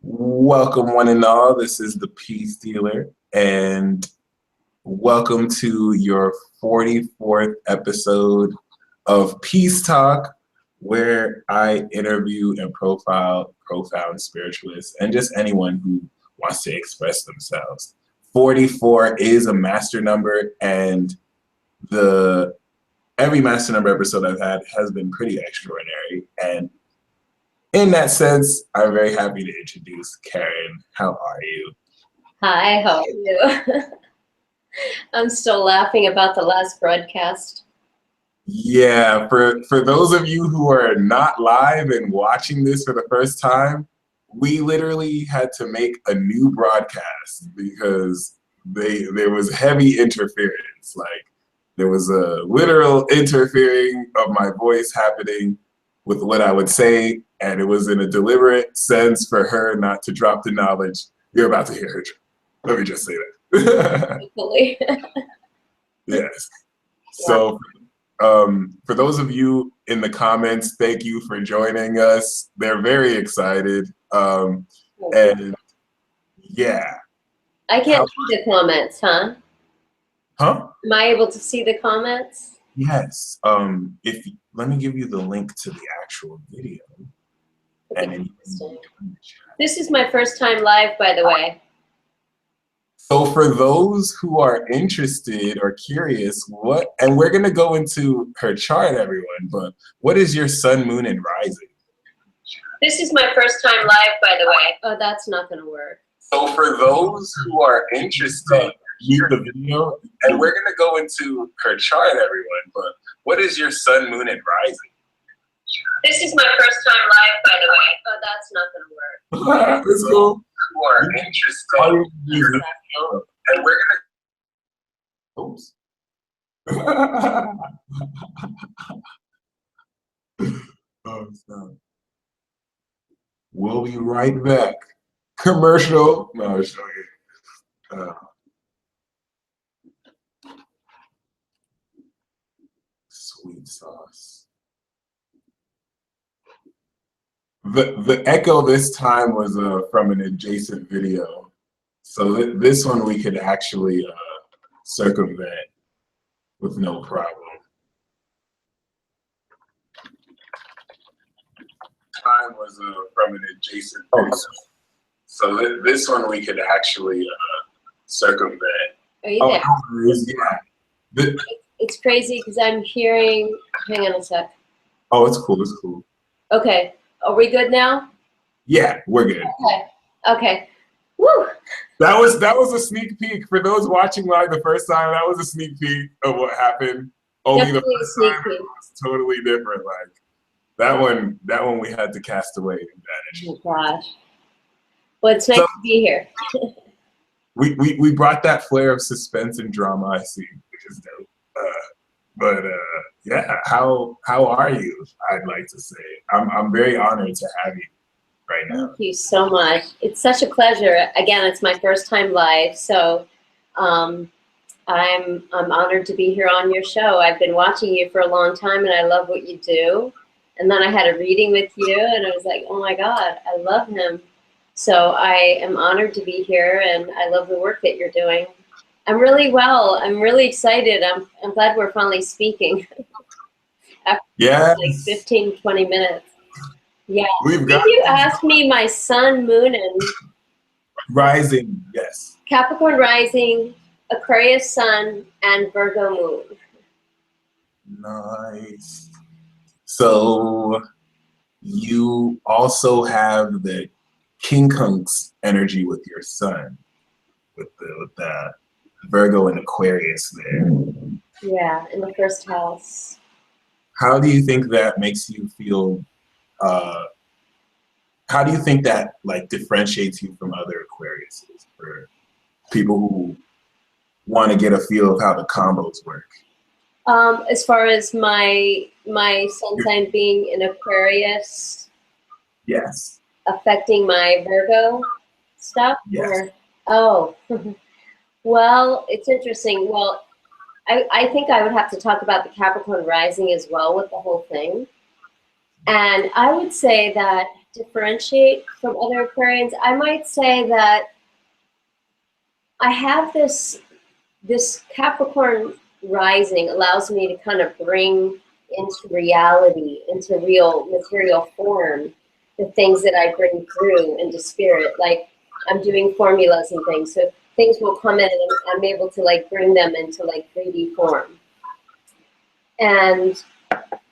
Welcome, one and all. This is the Peace Dealer, and welcome to your 44th episode of Peace Talk, where I interview and profile profound spiritualists and just anyone who wants to express themselves. 44 is a master number, and every master number episode I've had has been pretty extraordinary. And in that sense, I'm very happy to introduce Karen. How are you? Hi, how are you? I'm still laughing about the last broadcast. Yeah, for those of you who are not live and watching this for the first time, we literally had to make a new broadcast because there was heavy interference. Like there was a literal interfering of my voice happening with what I would say, and it was in a deliberate sense for her not to drop the knowledge. You're about to hear her. Let me just say that. Hopefully. Yes. Yeah. So for those of you in the comments, thank you for joining us. They're very excited. And yeah. I can't see the comments, huh? Huh? Am I able to see the comments? Yes. Let me give you the link to the actual video. And then This is my first time live, by the way. So for those who are interested or curious, and we're gonna go into her chart, everyone, but what is your sun, moon, and rising? This is my first time live, by the way. Oh, that's not gonna work. So for those who are interested, hear the video, and we're gonna go into her chart, everyone, but what is your sun, moon, and rising? This is my first time live, by the way. Oh, that's not gonna work. Let's go. Who are interested, hear the video, and we're gonna. Oops. Oh, sorry. We'll be right back. Commercial. No, I'll show you. Sweet sauce. The echo this time was from an adjacent video. So this one we could actually circumvent with no problem. Time was from an adjacent video. So this one we could actually circumvent. Are you there? Yeah. It's crazy because I'm hearing. Hang on a sec. Oh, it's cool. It's cool. Okay. Are we good now? Yeah, we're good. Okay. Woo! That was a sneak peek for those watching live the first time. That was a sneak peek of what happened. Only Definitely the first time it was totally different. Like that one we had to cast away and vanish. Oh gosh. Well, it's nice to be here. we brought that flair of suspense and drama, I see, which is dope. Yeah, how are you? I'd like to say I'm very honored to have you right now. Thank you so much. It's such a pleasure. Again, it's my first time live, so I'm honored to be here on your show. I've been watching you for a long time, and I love what you do. And then I had a reading with you, and I was like, oh my God, I love him. So I am honored to be here, and I love the work that you're doing. I'm really well. I'm really excited. I'm glad we're finally speaking. After like 15, 20 minutes. Yeah. You asked me my sun, moon, and rising. Yes. Capricorn rising, Aquarius sun, and Virgo moon. Nice. So you also have the King Kunk's energy with your sun, with the Virgo and Aquarius there. Yeah, in the first house. How do you think that makes you feel? How do you think that like differentiates you from other Aquariuses for people who want to get a feel of how the combos work? As far as my sun sign being in Aquarius, yes, affecting my Virgo stuff. Yes. Or, oh, well, it's interesting. Well, I think I would have to talk about the Capricorn rising as well with the whole thing. And I would say that differentiate from other Aquarians, I might say that I have this Capricorn rising allows me to kind of bring into reality, into real material form, the things that I bring through into spirit. Like I'm doing formulas and things, so things will come in and I'm able to like bring them into like 3D form. And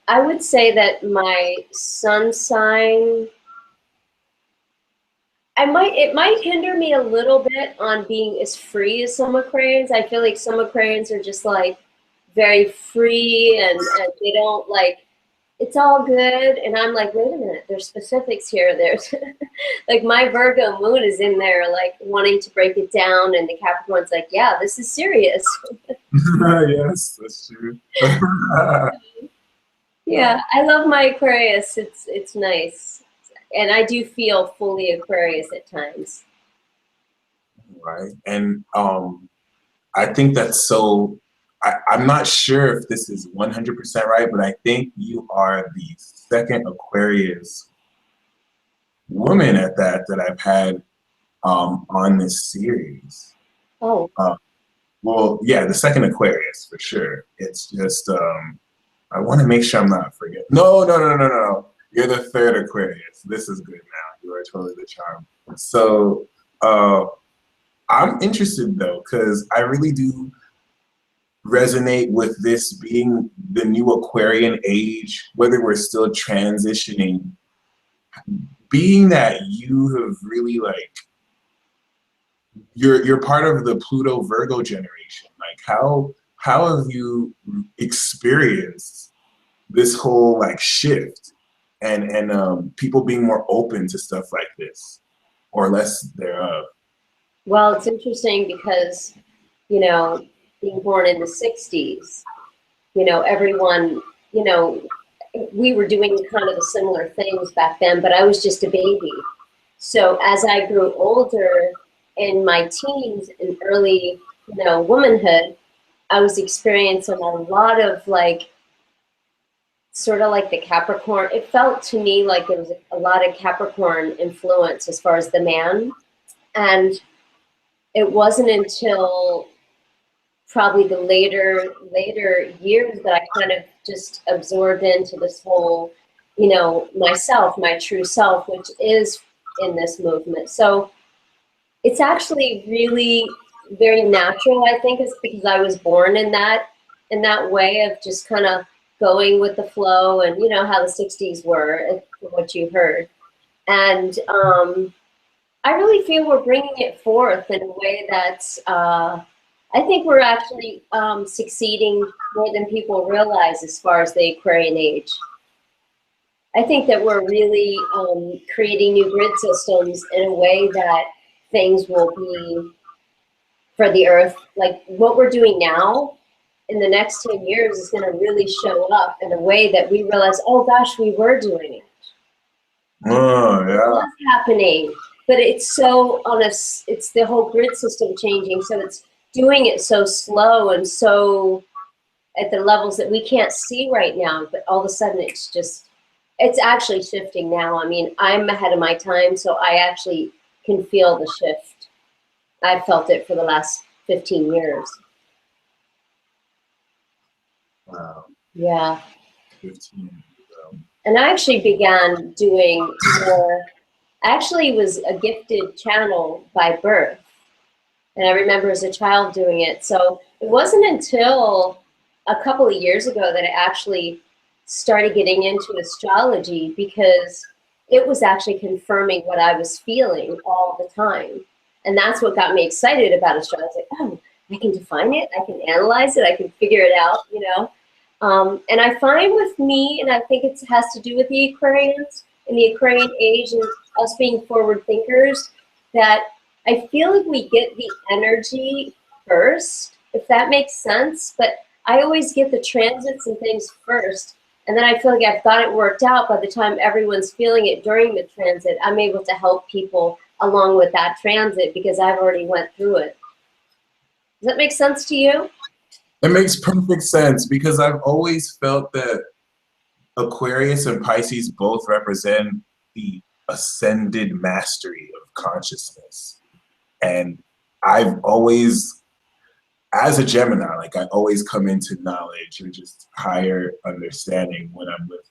I would say that my sun sign, it might hinder me a little bit on being as free as some Aquarians. I feel like some Aquarians are just like very free and they don't like, it's all good. And I'm like, wait a minute, there's specifics here. There's like my Virgo moon is in there, like wanting to break it down. And the Capricorn's like, yeah, this is serious. Yes, that's true. Yeah, I love my Aquarius. It's nice. And I do feel fully Aquarius at times. Right. And I think that's so, I'm not sure if this is 100% right, but I think you are the second Aquarius woman at that I've had on this series. Oh. Well, yeah, the second Aquarius for sure. It's just, I want to make sure I'm not forgetting. No. You're the third Aquarius. This is good now. You are totally the charm. So I'm interested though, because I really do resonate with this being the new Aquarian age, whether we're still transitioning, being that you have really like, you're part of the Pluto Virgo generation. Like how have you experienced this whole like shift and people being more open to stuff like this or less thereof? Well, it's interesting because, you know, being born in the 60s, you know, everyone, you know, we were doing kind of the similar things back then, but I was just a baby. So as I grew older in my teens and early, you know, womanhood, I was experiencing a lot of like, sort of like the Capricorn. It felt to me like there was a lot of Capricorn influence as far as the man. And it wasn't until probably the later years that I kind of just absorbed into this whole, you know, myself, my true self, which is in this movement. So it's actually really very natural, I think, is because I was born in that way of just kind of going with the flow, and you know how the 60s were, from what you heard. And I really feel we're bringing it forth in a way that's, I think we're actually succeeding more than people realize as far as the Aquarian age. I think that we're really creating new grid systems in a way that things will be for the earth. Like what we're doing now in the next 10 years is going to really show up in a way that we realize, oh gosh, we were doing it. Oh, yeah. What's happening? But it's so it's the whole grid system changing. So it's doing it so slow and so at the levels that we can't see right now. But all of a sudden it's actually shifting now. I mean, I'm ahead of my time, so I actually can feel the shift. I've felt it for the last 15 years. Wow. Yeah. 15. And I actually began doing more, I actually was a gifted channel by birth. And I remember as a child doing it. So it wasn't until a couple of years ago that I actually started getting into astrology, because it was actually confirming what I was feeling all the time. And that's what got me excited about astrology. I was like, oh, I can define it, I can analyze it, I can figure it out, you know. And I find with me, and I think it has to do with the Aquarians and the Aquarian age and us being forward thinkers, that I feel like we get the energy first, if that makes sense. But I always get the transits and things first. And then I feel like I've got it worked out. By the time everyone's feeling it during the transit, I'm able to help people along with that transit because I've already went through it. Does that make sense to you? It makes perfect sense, because I've always felt that Aquarius and Pisces both represent the ascended mastery of consciousness. And I've always, as a Gemini, like I always come into knowledge or just higher understanding when I'm with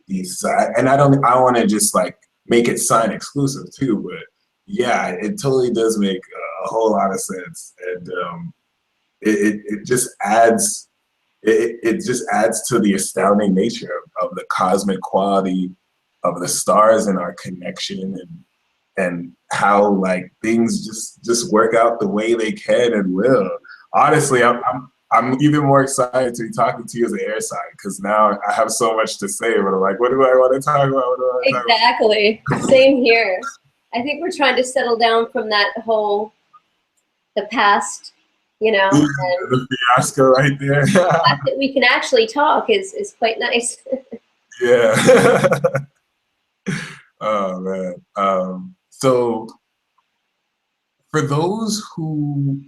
these. And I don't want to just like make it sign exclusive too, but yeah, it totally does make a whole lot of sense. And it just adds, it just adds to the astounding nature of the cosmic quality of the stars and our connection, and how like things just work out the way they can and will. Honestly, I'm even more excited to be talking to you as an air sign, because now I have so much to say, but I'm like, what do I want to talk about? What do I want to talk about? Exactly. Same here. I think we're trying to settle down from that whole, the past, you know. Yeah, And the fiasco right there. the fact that we can actually talk is quite nice. Yeah. Oh man. So for those who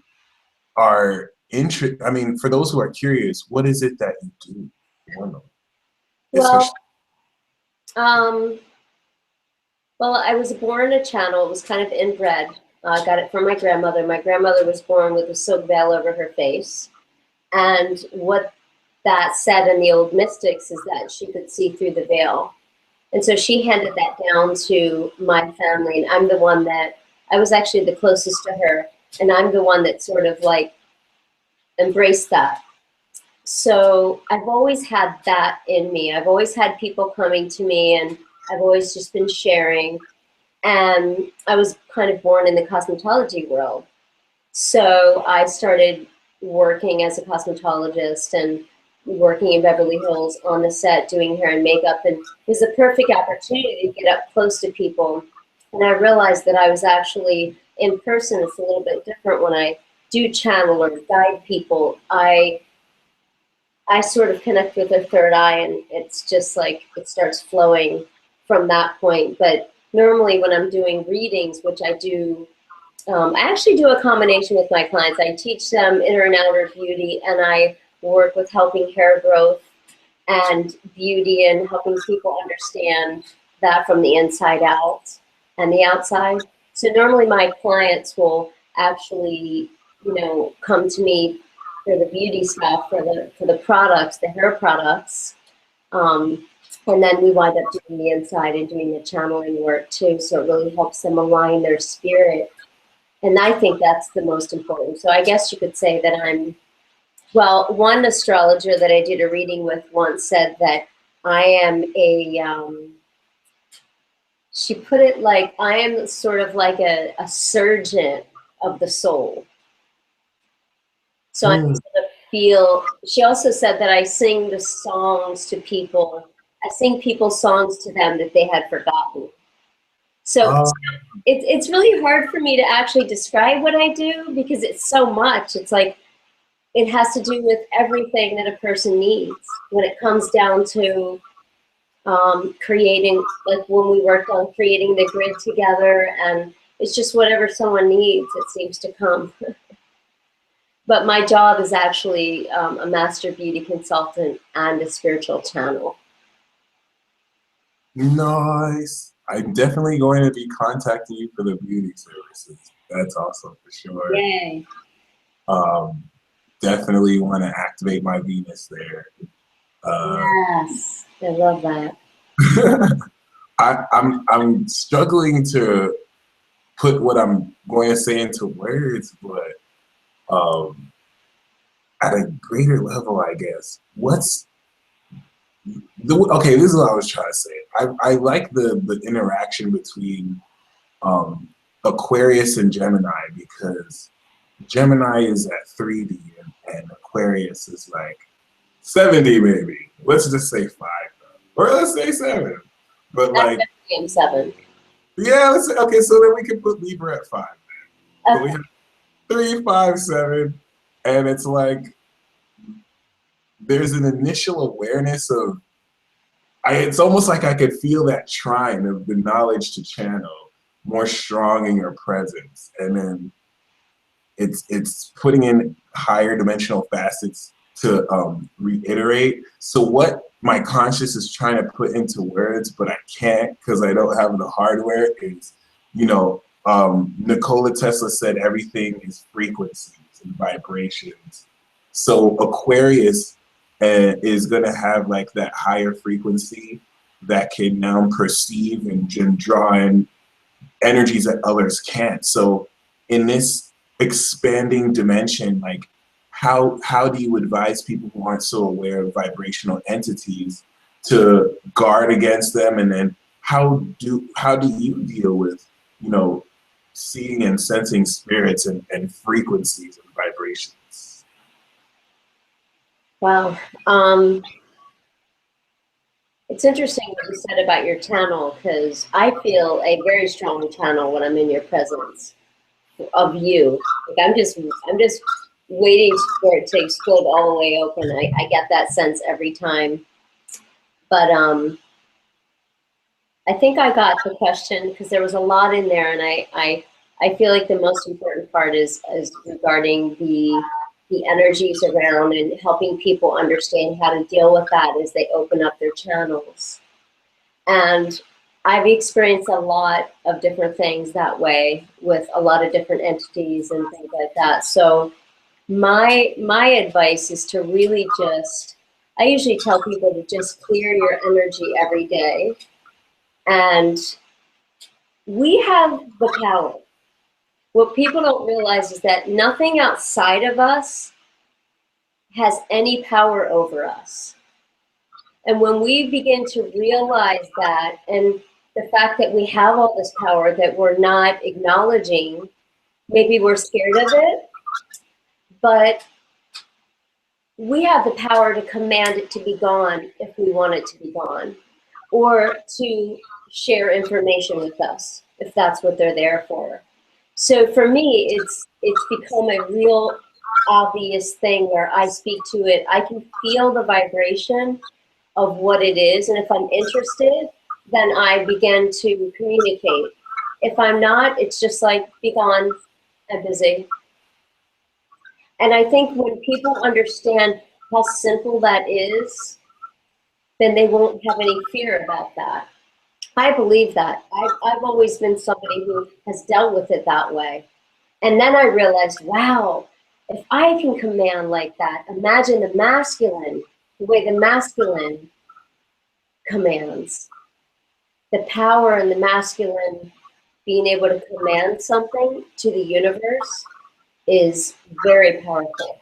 are for those who are curious, what is it that you do? Well, well, I was born a channel. It was kind of inbred. I got it from my grandmother. My grandmother was born with a silk veil over her face. And what that said in the old mystics is that she could see through the veil. And so she handed that down to my family. And I'm the one that, I was actually the closest to her. And I'm the one that sort of like embraced that. So I've always had that in me. I've always had people coming to me, and I've always just been sharing. And I was kind of born in the cosmetology world. So I started working as a cosmetologist and working in Beverly Hills on the set, doing hair and makeup. And it was a perfect opportunity to get up close to people. And I realized that I was actually, in person, it's a little bit different when I do channel or guide people. I sort of connect with their third eye, and it's just like it starts flowing from that point. But normally when I'm doing readings, which I do, I actually do a combination with my clients. I teach them inner and outer beauty, and I work with helping hair growth and beauty and helping people understand that from the inside out and the outside. So normally my clients will actually, you know, come to me for the beauty stuff, for the products, the hair products. And then we wind up doing the inside and doing the channeling work too. So it really helps them align their spirit. And I think that's the most important. So I guess you could say that I'm, well, one astrologer that I did a reading with once said that I am she put it like, I am sort of like a surgeon of the soul. So I'm going to feel, she also said that I sing the songs to people. I sing people's songs to them that they had forgotten. So it's really hard for me to actually describe what I do, because it's so much. It's like, it has to do with everything that a person needs when it comes down to creating, like when we worked on creating the grid together, and it's just whatever someone needs, it seems to come. But my job is actually a master beauty consultant and a spiritual channel. Nice. I'm definitely going to be contacting you for the beauty services. That's awesome for sure. Yay. Definitely want to activate my Venus there. Yes, I love that. I'm struggling to put what I'm going to say into words, but at a greater level, I guess. Okay, this is what I was trying to say. I like the interaction between Aquarius and Gemini, because Gemini is at 3D and Aquarius is like 7D maybe. Let's just say 5, or let's say 7. But like, I'm 7. Yeah, let's say, okay, so then we can put Libra at 5. Then. So we have 3, 5, 7, and it's like there's an initial awareness of, it's almost like I could feel that trine of the knowledge to channel more strong in your presence, and then it's putting in higher dimensional facets reiterate. So what my conscious is trying to put into words, but I can't because I don't have the hardware, is, Nikola Tesla said everything is frequencies and vibrations. So Aquarius is going to have like that higher frequency that can now perceive and draw in energies that others can't. So in this expanding dimension, like how do you advise people who aren't so aware of vibrational entities to guard against them? And then how do you deal with, seeing and sensing spirits and frequencies and vibrations? Wow. It's interesting what you said about your channel, because I feel a very strong channel when I'm in your presence of you. Like I'm just waiting for it to explode all the way open. I get that sense every time. But I think I got the question because there was a lot in there, and I feel like the most important part is regarding the energies around and helping people understand how to deal with that as they open up their channels. And I've experienced a lot of different things that way with a lot of different entities and things like that. So my advice is to really just, I usually tell people to just clear your energy every day. And we have the power. What people don't realize is that nothing outside of us has any power over us. And when we begin to realize that, and the fact that we have all this power that we're not acknowledging, maybe we're scared of it, but we have the power to command it to be gone if we want it to be gone, or to share information with us if that's what they're there for. So for me, it's become a real obvious thing where I speak to it. I can feel the vibration of what it is, and if I'm interested, then I begin to communicate. If I'm not, it's just like, be gone, I'm busy. And I think when people understand how simple that is, then they won't have any fear about that. I believe that. I've always been somebody who has dealt with it that way. And then I realized, wow, if I can command like that, imagine the masculine, the way the masculine commands. The power in the masculine being able to command something to the universe is very powerful.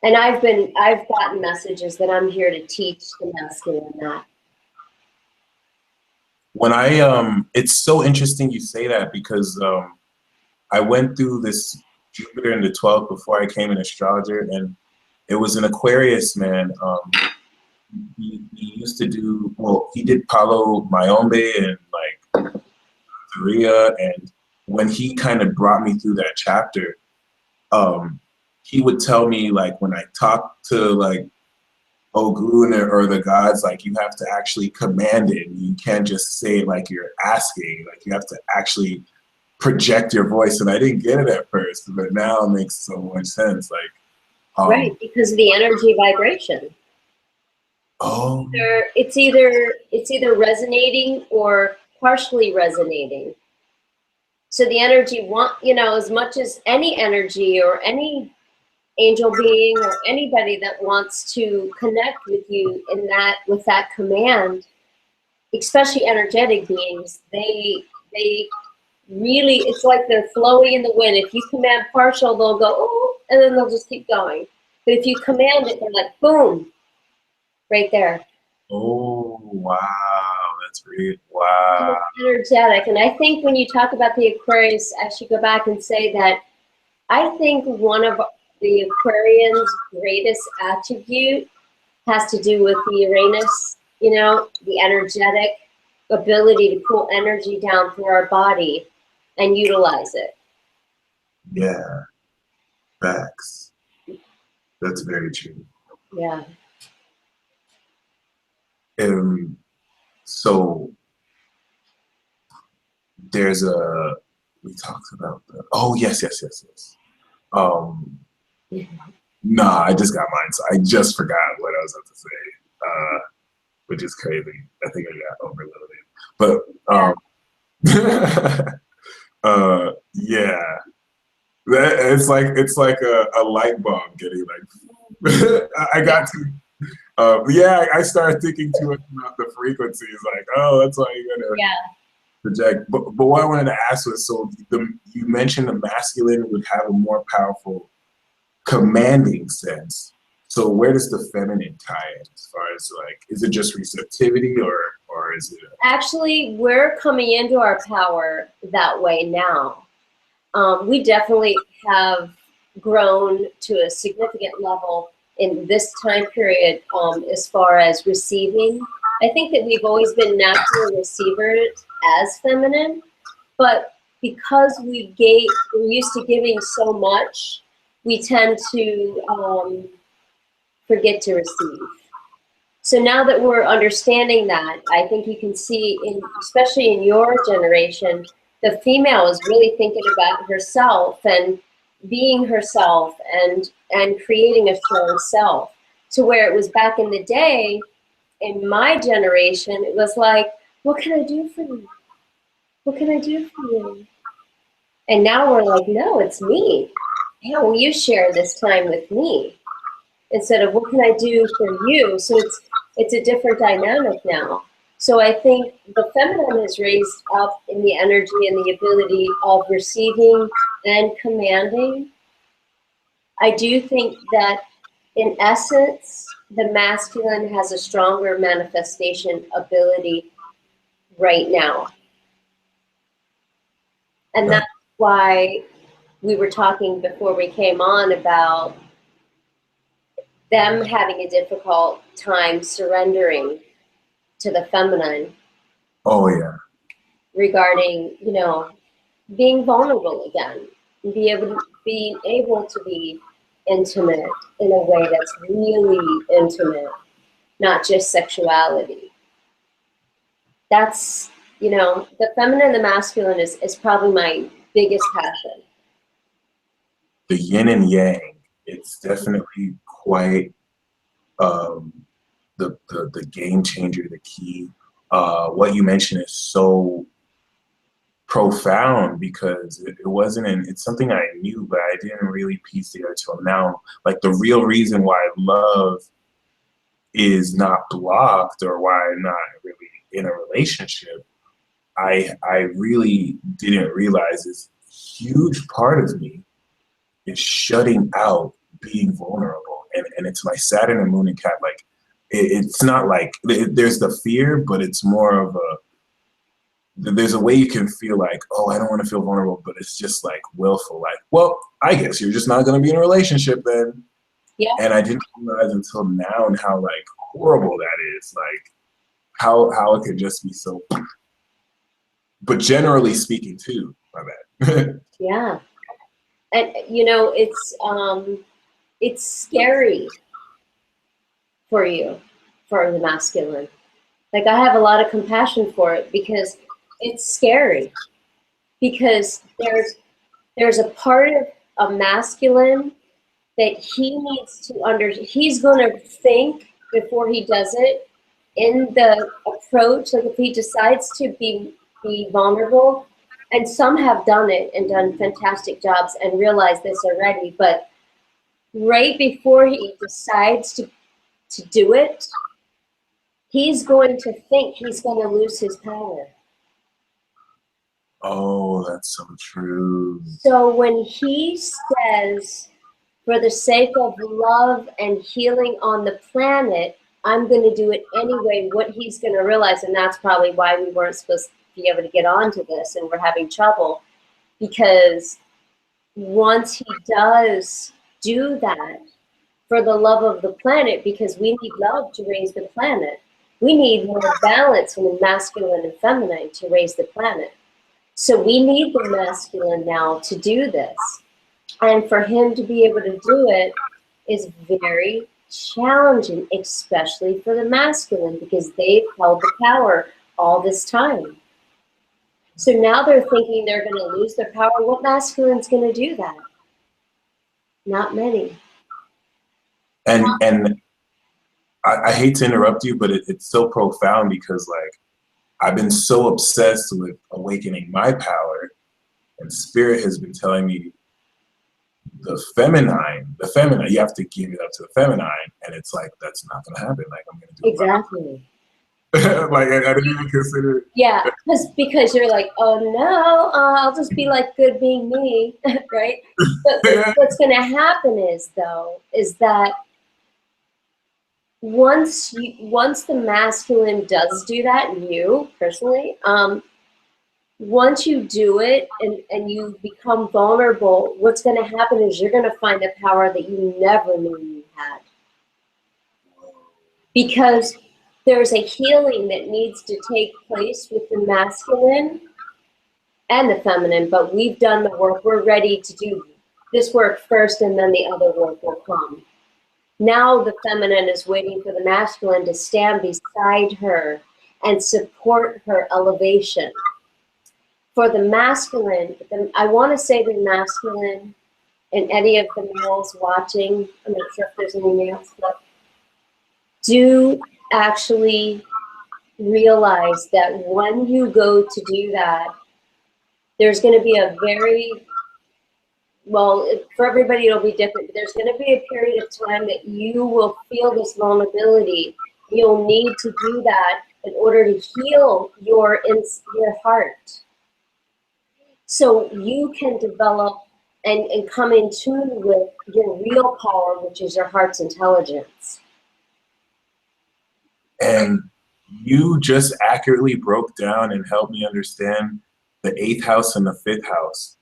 And I've gotten messages that I'm here to teach the masculine that. When it's so interesting you say that, because I went through this Jupiter in the 12th before I came an astrologer, and it was an Aquarius man. He used to do, well, he did Palo Mayombe and like Korea, and when he kind of brought me through that chapter, he would tell me, like, when I talk to like Ogun or the gods, like, you have to actually command it. You can't just say it like you're asking. Like, you have to actually project your voice. And I didn't get it at first, but now it makes so much sense. Like, right, because of the energy vibration. Oh. It's either resonating or partially resonating. So the energy as much as any energy or any angel being or anybody that wants to connect with you with that command, especially energetic beings, they really, it's like they're flowy in the wind. If you command partial, they'll go, oh, and then they'll just keep going. But if you command it, they're like, boom, right there. Oh, wow. That's great. Wow. It's energetic. And I think when you talk about the Aquarius, I should go back and say that I think one of the Aquarian's greatest attribute has to do with the Uranus, the energetic ability to pull energy down through our body and utilize it. Yeah, facts. That's very true. Yeah. So there's we talked about oh yes. Nah, I just got mine, so I just forgot what I was about to say, which is crazy. I think I got overloaded. But yeah, it's like a light bulb getting like. I got to. Yeah, I started thinking too much about the frequencies. Like, oh, that's why you're gonna project. But what I wanted to ask was, so you mentioned the masculine would have a more powerful commanding sense. So where does the feminine tie in as far as like, is it just receptivity or is it? Actually, we're coming into our power that way now. We definitely have grown to a significant level in this time period as far as receiving. I think that we've always been natural receivers as feminine, but because we're used to giving so much, we tend to forget to receive. So now that we're understanding that, I think you can see, especially in your generation, the female is really thinking about herself and being herself and creating a strong self. To where it was back in the day, in my generation, it was like, what can I do for you? What can I do for you? And now we're like, no, it's me. How will you share this time with me? Instead of what can I do for you? So it's a different dynamic now. So I think the feminine is raised up in the energy and the ability of receiving and commanding. I do think that in essence, the masculine has a stronger manifestation ability right now. And that's why we were talking before we came on about them having a difficult time surrendering to the feminine. Oh yeah. Regarding, being vulnerable again, being able to be intimate in a way that's really intimate, not just sexuality. That's, the feminine and the masculine is probably my biggest passion. The yin and yang, it's definitely quite the game changer, the key. What you mentioned is so profound because it wasn't it's something I knew, but I didn't really piece together till now. Like the real reason why love is not blocked or why I'm not really in a relationship, I really didn't realize this huge part of me is shutting out being vulnerable. And it's my Saturn and Moon and Cat. Like, it's not like there's the fear, but it's more of there's a way you can feel like, oh, I don't want to feel vulnerable, but it's just like willful. Like, well, I guess you're just not going to be in a relationship then. Yeah. And I didn't realize until now and how like horrible that is. Like how it could just be so. But generally speaking, too, my bad. Yeah. And it's scary for you, for the masculine. Like I have a lot of compassion for it because it's scary. Because there's a part of a masculine that he needs to he's going to think before he does it in the approach. Like if he decides to be vulnerable, and some have done it and done fantastic jobs and realized this already, but right before he decides to do it, he's going to think he's going to lose his power. Oh, that's so true. So when he says, for the sake of love and healing on the planet, I'm going to do it anyway, what he's going to realize, and that's probably why we weren't supposed to be able to get onto this and we're having trouble, because once he does do that for the love of the planet, because we need love to raise the planet, we need more balance in the masculine and feminine to raise the planet. So we need the masculine now to do this. And for him to be able to do it is very challenging, especially for the masculine, because they've held the power all this time. So now they're thinking they're going to lose their power. What masculine's going to do that? Not many. And I hate to interrupt you, but it's so profound because like I've been so obsessed with awakening my power, and spirit has been telling me the feminine, you have to give it up to the feminine, and it's like that's not gonna happen. Like I'm gonna do it Exactly. like I didn't even consider it. Yeah, because you're like, oh no, I'll just be like good being me, right? But what's going to happen is that once the masculine does that, and you personally, once you do it and you become vulnerable, what's going to happen is you're going to find a power that you never knew you had. Because there's a healing that needs to take place with the masculine and the feminine, but we've done the work. We're ready to do this work first, and then the other work will come. Now the feminine is waiting for the masculine to stand beside her and support her elevation. For the masculine, I want to say the masculine, and any of the males watching, I'm not sure if there's any males, but do actually realize that when you go to do that, there's going to be a very, well, for everybody it'll be different, but there's going to be a period of time that you will feel this vulnerability. You'll need to do that in order to heal your heart. So you can develop and come in tune with your real power, which is your heart's intelligence. And you just accurately broke down and helped me understand the 8th house and the 5th house.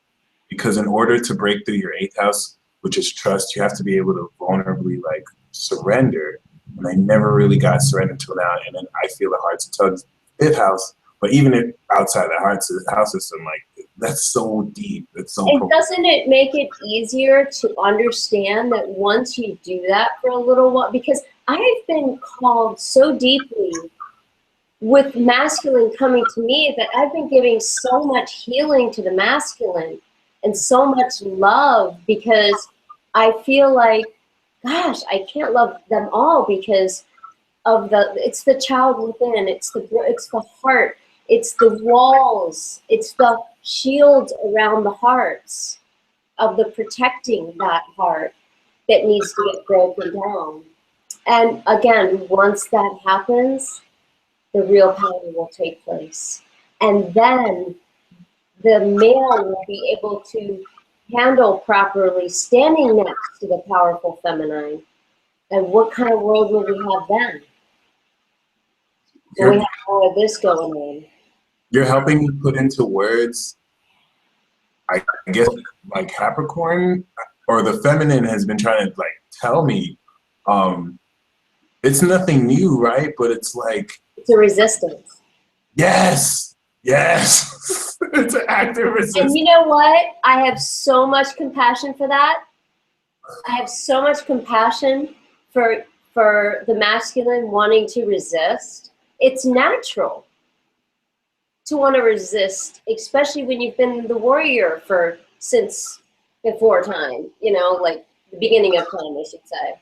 Because in order to break through your 8th house, which is trust, you have to be able to vulnerably like surrender. And I never really got surrendered till now. And then I feel the heart's intelligence, 5th house, but even if outside the house system, like that's so deep. It's so And doesn't it make it easier to understand that once you do that for a little while, because I've been called so deeply with masculine coming to me that I've been giving so much healing to the masculine and so much love, because I feel like, gosh, I can't love them all because of it's the child within, it's the heart, it's the walls, it's the shields around the hearts of the protecting that heart that needs to get broken down. And again, once that happens, the real power will take place. And then the male will be able to handle properly standing next to the powerful feminine. And what kind of world will we have then? Will we have all of this going on? You're helping me put into words, I guess, like Capricorn or the feminine has been trying to like tell me, it's nothing new, right? But it's like, it's a resistance. Yes, yes. It's an active resistance. And you know what? I have so much compassion for that. I have so much compassion for the masculine wanting to resist. It's natural to want to resist, especially when you've been the warrior since before time, like the beginning of time, I should say.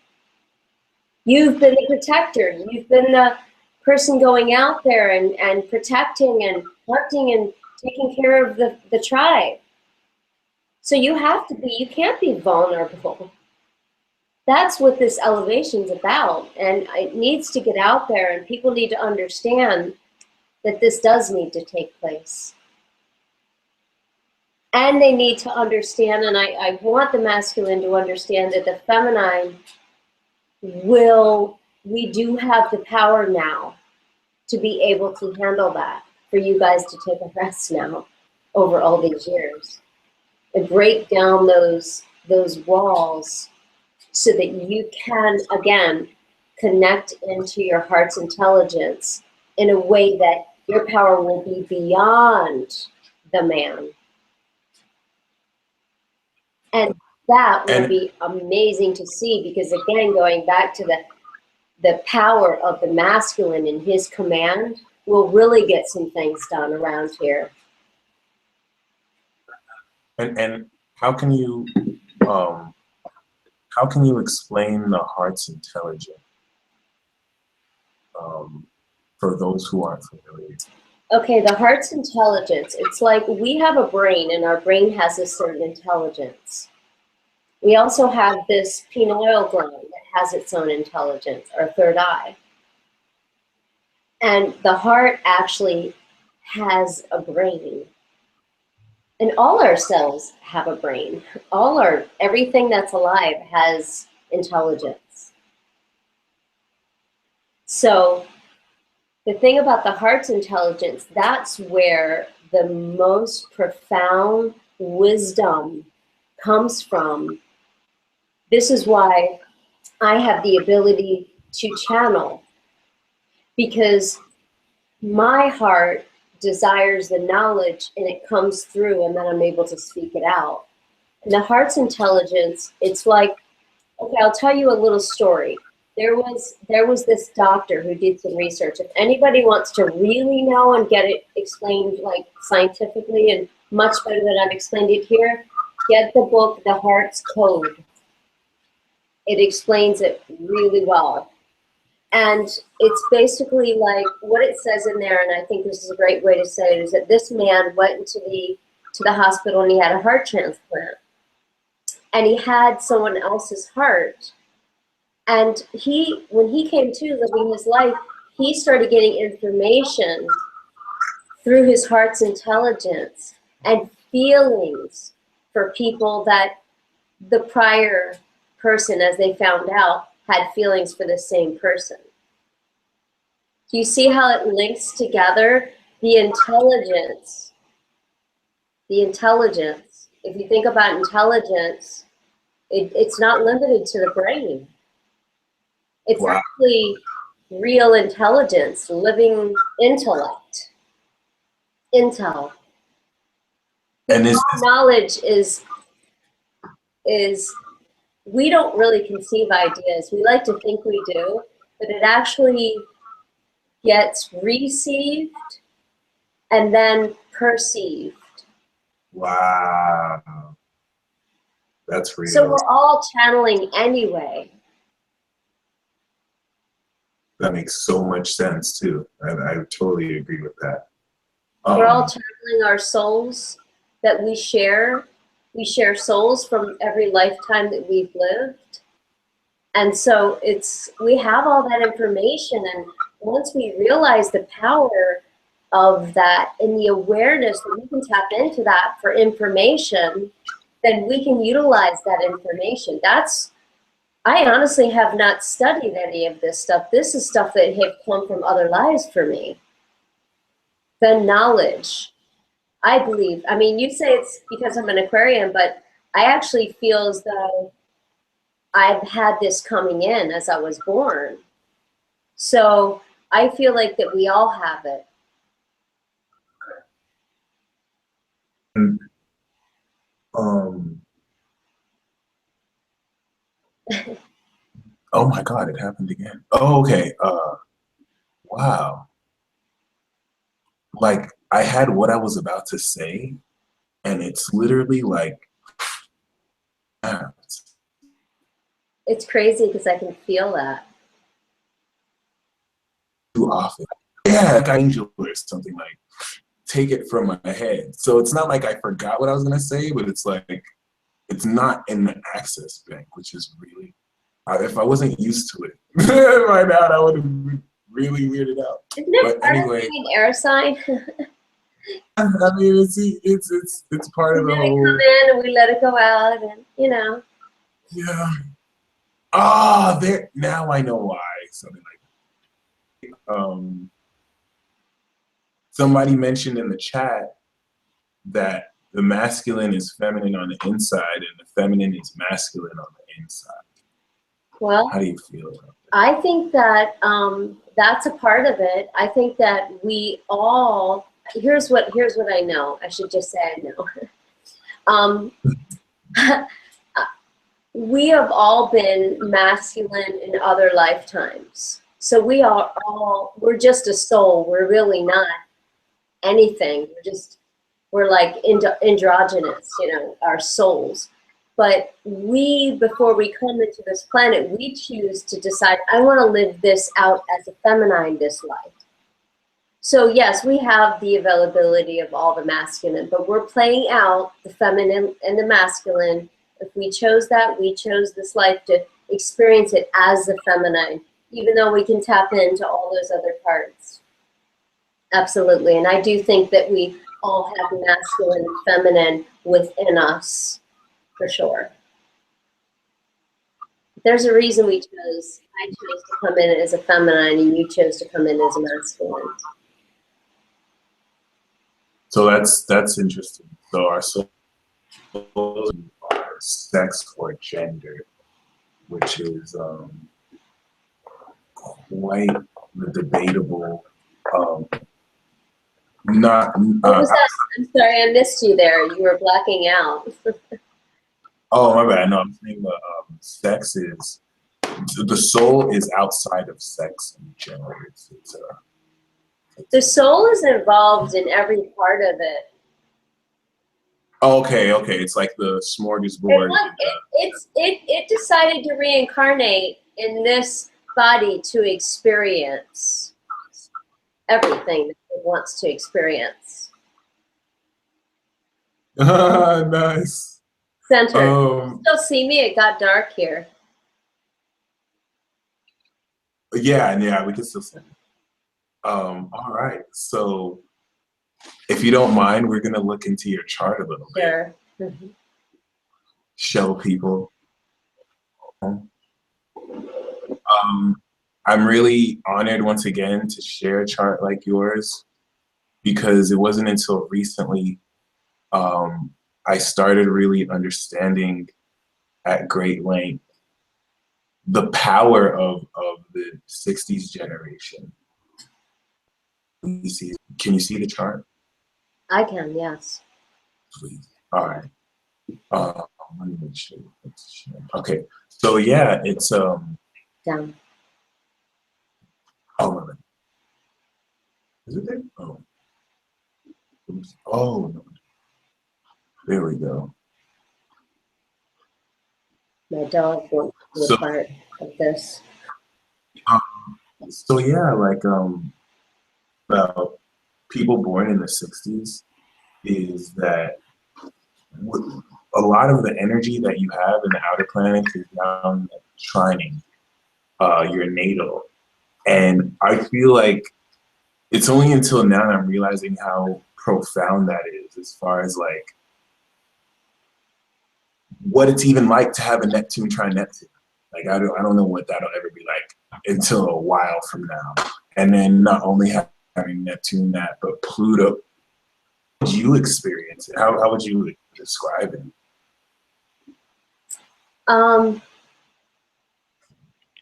You've been the protector. You've been the person going out there and protecting and hunting and taking care of the tribe. So you can't be vulnerable. That's what this elevation's about. And it needs to get out there, and people need to understand that this does need to take place. And they need to understand, and I want the masculine to understand that the feminine we do have the power now to be able to handle that, for you guys to take a rest now over all these years and break down those walls so that you can, again, connect into your heart's intelligence in a way that your power will be beyond the man. And that will be amazing to see, because again, going back to the power of the masculine in his command will really get some things done around here. And how can you how can you explain the heart's intelligence for those who aren't familiar? Okay, the heart's intelligence. It's like we have a brain, and our brain has a certain intelligence. We also have this pineal gland that has its own intelligence, our third eye. And the heart actually has a brain. And all our cells have a brain. Everything that's alive has intelligence. So the thing about the heart's intelligence, that's where the most profound wisdom comes from. This is why I have the ability to channel, because my heart desires the knowledge and it comes through, and then I'm able to speak it out. And the heart's intelligence, it's like, okay, I'll tell you a little story. There was this doctor who did some research. If anybody wants to really know and get it explained like scientifically and much better than I've explained it here, get the book, The Heart's Code. It explains it really well. And it's basically like what it says in there, and I think this is a great way to say it, is that this man went into the hospital and he had a heart transplant. And he had someone else's heart. And when he came to living his life, he started getting information through his heart's intelligence and feelings for people that the prior person, as they found out, had feelings for the same person. Do you see how it links together? The intelligence. If you think about intelligence, it's not limited to the brain. It's Wow. actually real intelligence, living intellect, intel. And this Knowledge is we don't really conceive ideas. We like to think we do, but it actually gets received and then perceived. wow, that's real. So we're all channeling anyway. That makes so much sense too. I totally agree with that. We're all channeling our souls that we share. We share souls from every lifetime that we've lived. And so we have all that information, and once we realize the power of that and the awareness that we can tap into that for information, then we can utilize that information. I honestly have not studied any of this stuff. This is stuff that have come from other lives for me. The knowledge, I believe. I mean, you say it's because I'm an Aquarian, but I actually feel as though I've had this coming in as I was born. So I feel like that we all have it. And, oh my God, it happened again. Oh, okay. Wow. Like I had what I was about to say, and it's literally like, It's crazy because I can feel that. too often. Yeah, like an angel or something, like take it from my head. So it's not like I forgot what I was gonna say, but it's like it's not in the access bank, which is really, if I wasn't used to it by now, I would have been really weirded out. Isn't it But part anyway, of being an air sign? I mean, it's part of We the let it whole. come in and we let it go out, and Yeah. Ah, there. Now I know why. Something like somebody mentioned in the chat that the masculine is feminine on the inside and the feminine is masculine on the inside. Well, How do you feel about that? I think that that's a part of it. I think that we all, here's what I know. I should just say I know. We have all been masculine in other lifetimes. So we're just a soul. We're really not anything. We're like androgynous, our souls. But before we come into this planet, we choose to decide, I want to live this out as a feminine this life. So yes, we have the availability of all the masculine, but we're playing out the feminine and the masculine. If we chose that, we chose this life to experience it as the feminine, even though we can tap into all those other parts. Absolutely. And I do think that we all have masculine and feminine within us, for sure. There's a reason I chose to come in as a feminine and you chose to come in as a masculine. So that's interesting. So our souls are sex or gender, which is quite the debatable. What was that? I'm sorry, I missed you there. You were blacking out. Oh, my bad. No, I'm saying sex is, the soul is outside of sex and gender. The soul is involved in every part of it. Okay. It's like the smorgasbord. It decided to reincarnate in this body to experience everything that it wants to experience. Nice. Center. You still see me? It got dark here. Yeah, we can still see. All right. So if you don't mind, we're gonna look into your chart a little bit. Sure. Mm-hmm. Show people. I'm really honored once again to share a chart like yours, because it wasn't until recently I started really understanding at great length the power of the 60s generation. Can you see the chart? I can, yes. Please. All right. Let me make sure. Okay. So yeah, it's down. Oh, is it there? Oh. Oops. Oh no. There we go. My dog won't be a part of this. So yeah, like about people born in the 60s is that a lot of the energy that you have in the outer planets is down trining your natal. And I feel like it's only until now that I'm realizing how profound that is, as far as like what it's even like to have a Neptune trine Neptune. Like I don't know what that'll ever be like until a while from now. And then not only having Neptune that, but Pluto. How would you experience it? How would you describe it?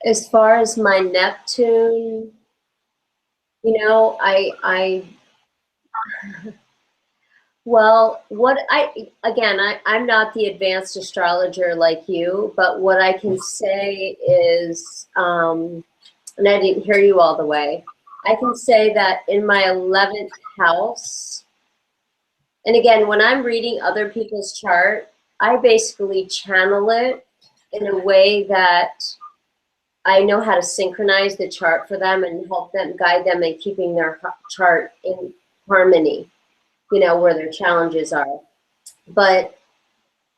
As far as my Neptune, you know, well, I'm not the advanced astrologer like you, but what I can say is, and I didn't hear you all the way, I can say that in my 11th house, and again, when I'm reading other people's chart, I basically channel it in a way that I know how to synchronize the chart for them and help them, guide them in keeping their chart in harmony, you know, where their challenges are. But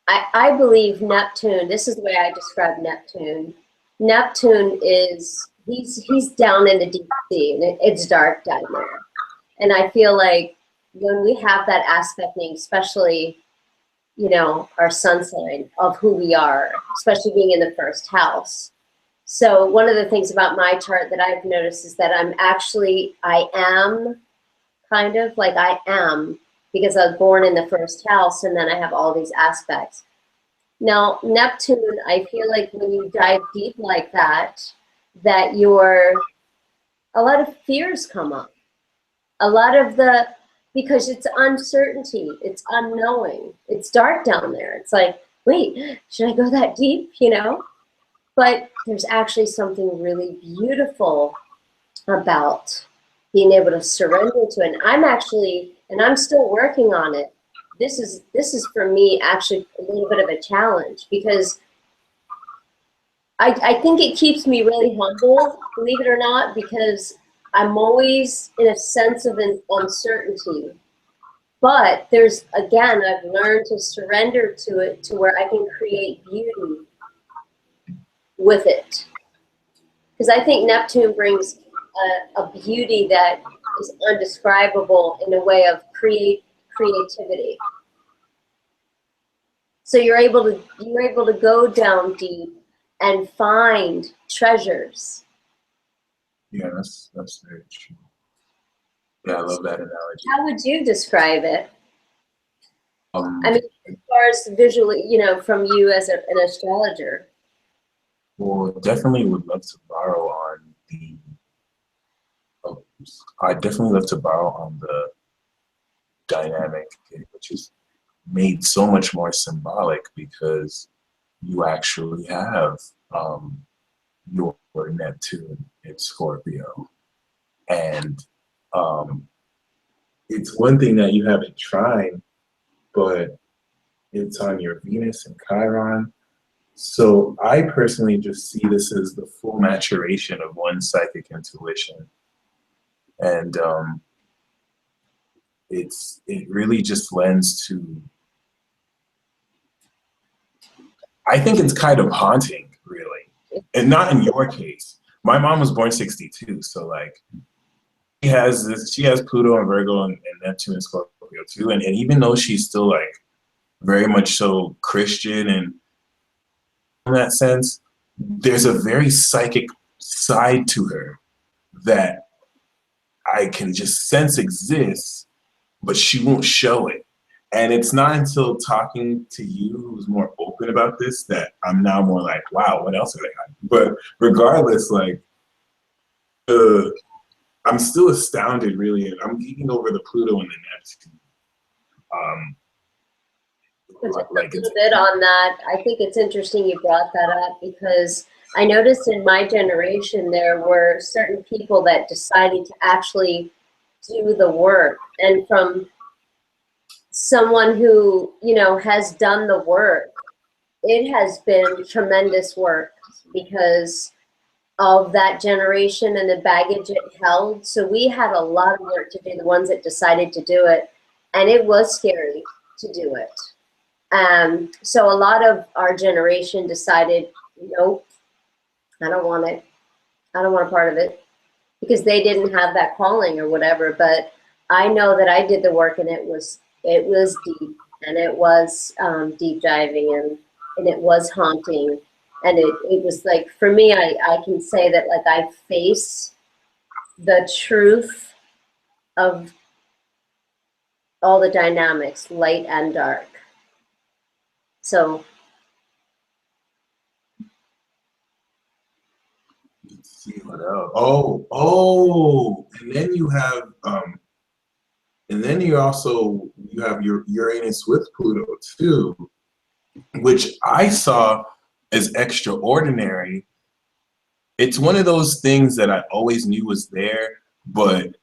I believe Neptune, this is the way I describe Neptune. Neptune is, he's down in the deep sea, and it's dark down there. And I feel like when we have that aspecting, especially, you know, our sun sign of who we are, especially being in the first house. So one of the things about my chart that I've noticed is that I am kind of like I am, because I was born in the first house, and then I have all these aspects. Now, Neptune, I feel like when you dive deep like that a lot of fears come up. A lot of because it's uncertainty, it's unknowing, it's dark down there. It's like, wait, should I go that deep, you know? But there's actually something really beautiful about being able to surrender to it. And I'm still working on it, this is for me actually a little bit of a challenge, because I think it keeps me really humble, believe it or not, because I'm always in a sense of an uncertainty. But there's, again, I've learned to surrender to it, to where I can create beauty with it. Because I think Neptune brings a beauty that is undescribable in a way of creativity. So you're able to go down deep and find treasures. Yeah, that's very true. Yeah, I love that analogy. How would you describe it? I mean, as far as visually, from you as an astrologer. Well, definitely would love to borrow on the. I definitely love to borrow on the dynamic, which is made so much more symbolic because you actually have your Neptune in Scorpio, and it's one thing that you have in trine, but it's on your Venus and Chiron. So I personally just see this as the full maturation of one psychic intuition, and it really just lends to. I think it's kind of haunting, really, and not in your case. My mom was born '62, so like she has Pluto and Virgo and Neptune and Scorpio too, and even though she's still like very much so Christian and in that sense, there's a very psychic side to her that I can just sense exists, but she won't show it. And it's not until talking to you, who's more open about this, that I'm now more like, wow, what else are they on? But regardless, like, I'm still astounded, really. I'm geeking over the Pluto and the Neptune. Like a little bit on that. I think it's interesting you brought that up, because I noticed in my generation there were certain people that decided to actually do the work. And from someone who, has done the work, it has been tremendous work because of that generation and the baggage it held. So we had a lot of work to do, the ones that decided to do it. And it was scary to do it. So a lot of our generation decided, nope, I don't want it. I don't want a part of it, because they didn't have that calling or whatever. But I know that I did the work, and it was deep, and it was deep diving, and it was haunting. And it was like, for me, I can say that like I face the truth of all the dynamics, light and dark. So let's see what else. Oh, and then you have and then you have your Uranus with Pluto too, which I saw as extraordinary. It's one of those things that I always knew was there, but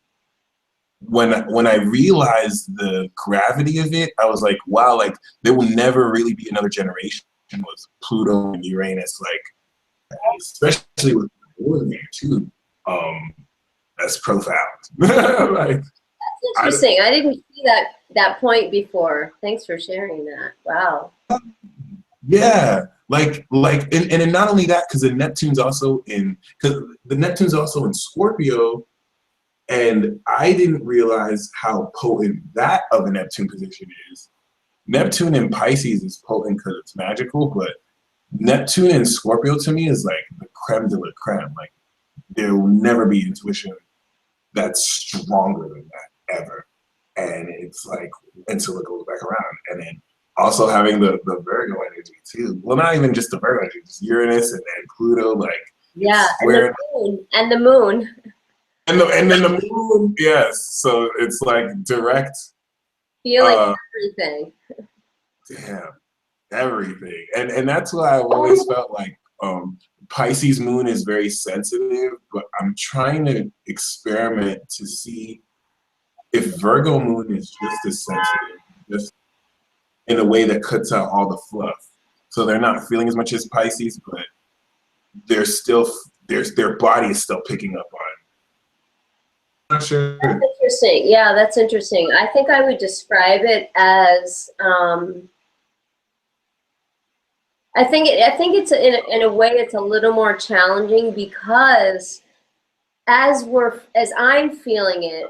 when I realized the gravity of it, I was like, wow, like there will never really be another generation with Pluto and Uranus, like especially with the moon there too. That's profound. Like, that's interesting. I didn't see that point before. Thanks for sharing that. Wow. Yeah, and not only that, because the Neptune's also in Scorpio. And I didn't realize how potent that of a Neptune position is. Neptune in Pisces is potent because it's magical, but Neptune in Scorpio to me is like the creme de la creme. Like there will never be intuition that's stronger than that ever. And it's like until it goes back around. And then also having the Virgo energy too. Well, not even just the Virgo energy, just Uranus and then Pluto, like yeah, and the moon. And then the moon, yes. So it's like direct. Feeling everything. Damn, everything. And that's why I've always felt like Pisces moon is very sensitive, but I'm trying to experiment to see if Virgo moon is just as sensitive. in a way that cuts out all the fluff. So they're not feeling as much as Pisces, but they're still, their body is still picking up on. Not sure. That's interesting. Yeah, that's interesting. I think I would describe it as, I think it's in a way it's a little more challenging because as I'm feeling it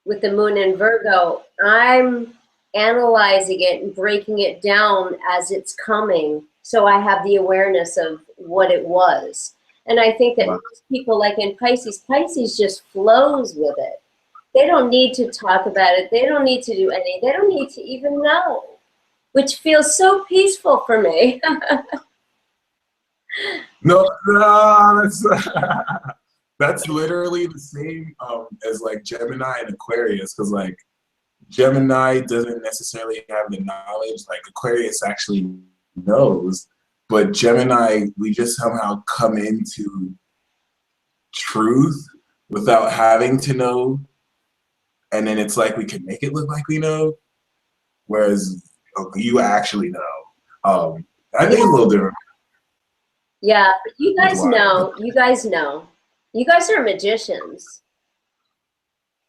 with the moon in Virgo, I'm analyzing it and breaking it down as it's coming, so I have the awareness of what it was. And I think that most people, like in Pisces just flows with it. They don't need to talk about it. They don't need to do anything. They don't need to even know, which feels so peaceful for me. No, that's that's literally the same as like Gemini and Aquarius, because like Gemini doesn't necessarily have the knowledge, like Aquarius actually knows, but Gemini, we just somehow come into truth without having to know, and then it's like we can make it look like we know, whereas you actually know. I think it's a little different. Yeah, but you guys know. You guys know. You guys are magicians.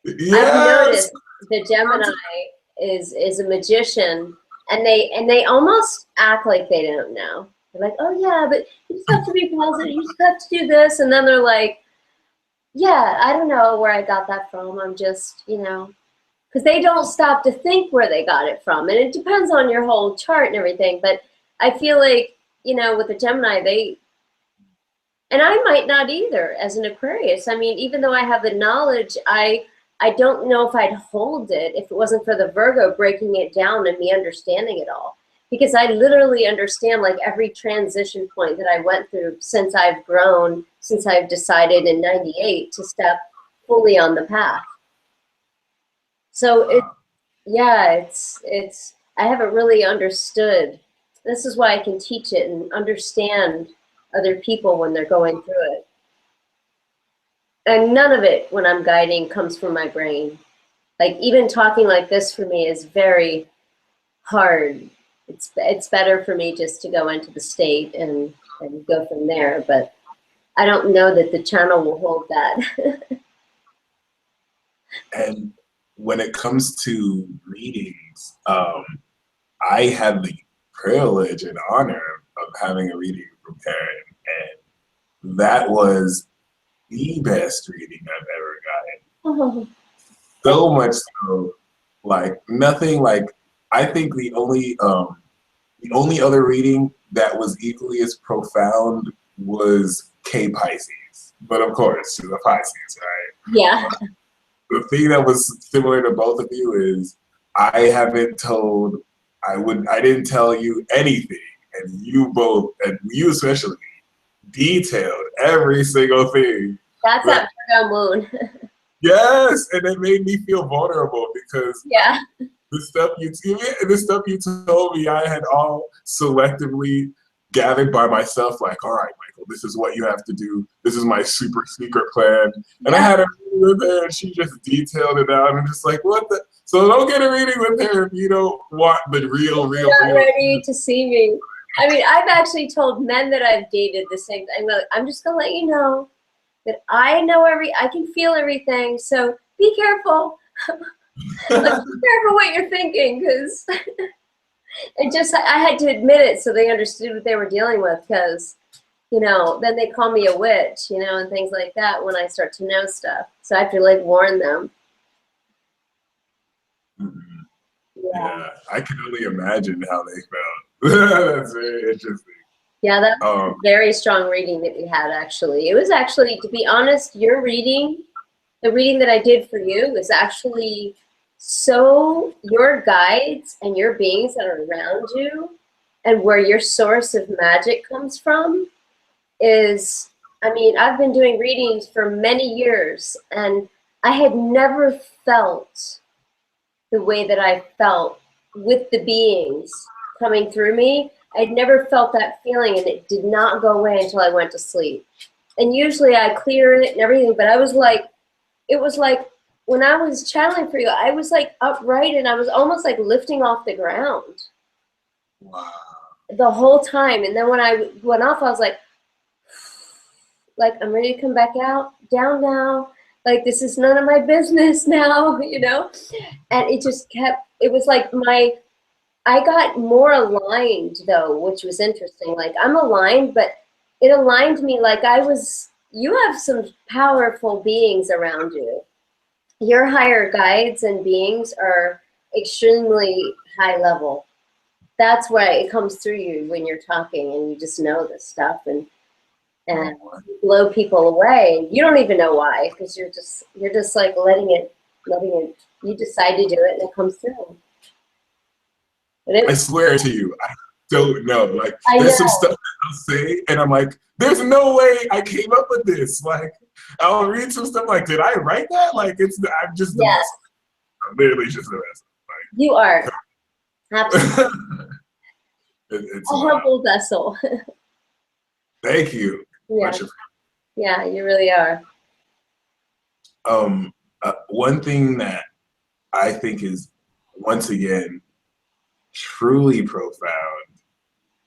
Yes. I've noticed the Gemini is a magician, and they almost act like they don't know. They're like, oh yeah, but you just have to be positive. You just have to do this, and then they're like, yeah, I don't know where I got that from. I'm just, because they don't stop to think where they got it from, and it depends on your whole chart and everything. But I feel like, with the Gemini, and I might not either as an Aquarius. I mean, even though I have the knowledge, I don't know if I'd hold it if it wasn't for the Virgo breaking it down and me understanding it all. Because I literally understand like every transition point that I went through since I've grown, since I've decided in '98 to step fully on the path. So I haven't really understood. This is why I can teach it and understand other people when they're going through it. And none of it, when I'm guiding, comes from my brain. Like even talking like this for me is very hard. It's better for me just to go into the state and go from there. But I don't know that the channel will hold that. And when it comes to readings, I had the privilege and honor of having a reading from Karen, and that was the best reading I've ever gotten. Oh. So much so, like nothing like, I think the only other reading that was equally as profound was K Pisces. But of course, she's a Pisces, right? Yeah. The thing that was similar to both of you is I didn't tell you anything, and you both, and you especially, detailed every single thing. That's that Virgo moon. Yes, and it made me feel vulnerable because Yeah. the stuff you told me, I had all selectively gathered by myself. Like, all right, Michael, this is what you have to do. This is my super secret plan. And I had a reading with her, and she just detailed it out. And I'm just like, what the? So don't get a reading with her if you don't want the real. You're not ready to see me. I mean, I've actually told men that I've dated the same thing. I'm just gonna let you know that I can feel everything. So be careful. Be careful what you're thinking, because I had to admit it so they understood what they were dealing with, because then they call me a witch, and things like that when I start to know stuff. So I have to like warn them. Mm-hmm. Yeah, I can only imagine how they felt. That's very interesting. Yeah, that was a very strong reading that we had, actually. It was actually, to be honest, the reading that I did for you was actually your guides and your beings that are around you and where your source of magic comes from is, I mean, I've been doing readings for many years, and I had never felt the way that I felt with the beings coming through me. I'd never felt that feeling, and it did not go away until I went to sleep. And usually I clear it and everything, but it was like when I was channeling for you, I was like upright and I was almost like lifting off the ground. Wow. The whole time. And then when I went off, I was like, I'm ready to come back out, down now. Like, this is none of my business now, you know? And it just kept, it was like I got more aligned though, which was interesting. Like, I'm aligned, but it aligned me like you have some powerful beings around you. Your higher guides and beings are extremely high level. That's why it comes through you when you're talking and you just know this stuff and blow people away. You don't even know why, because you're just like letting it, you decide to do it and it comes through. I swear to you, I don't know. Like, I there's know. some stuff that I'll say, and I'm like, there's no way I came up with this. Like, I'll read some stuff like, did I write that? Like, I'm just the best. I'm literally just the best. Like, you are. Absolutely. It's a humble vessel. Thank you. Yeah. Yeah, you really are. One thing that I think is, once again, truly profound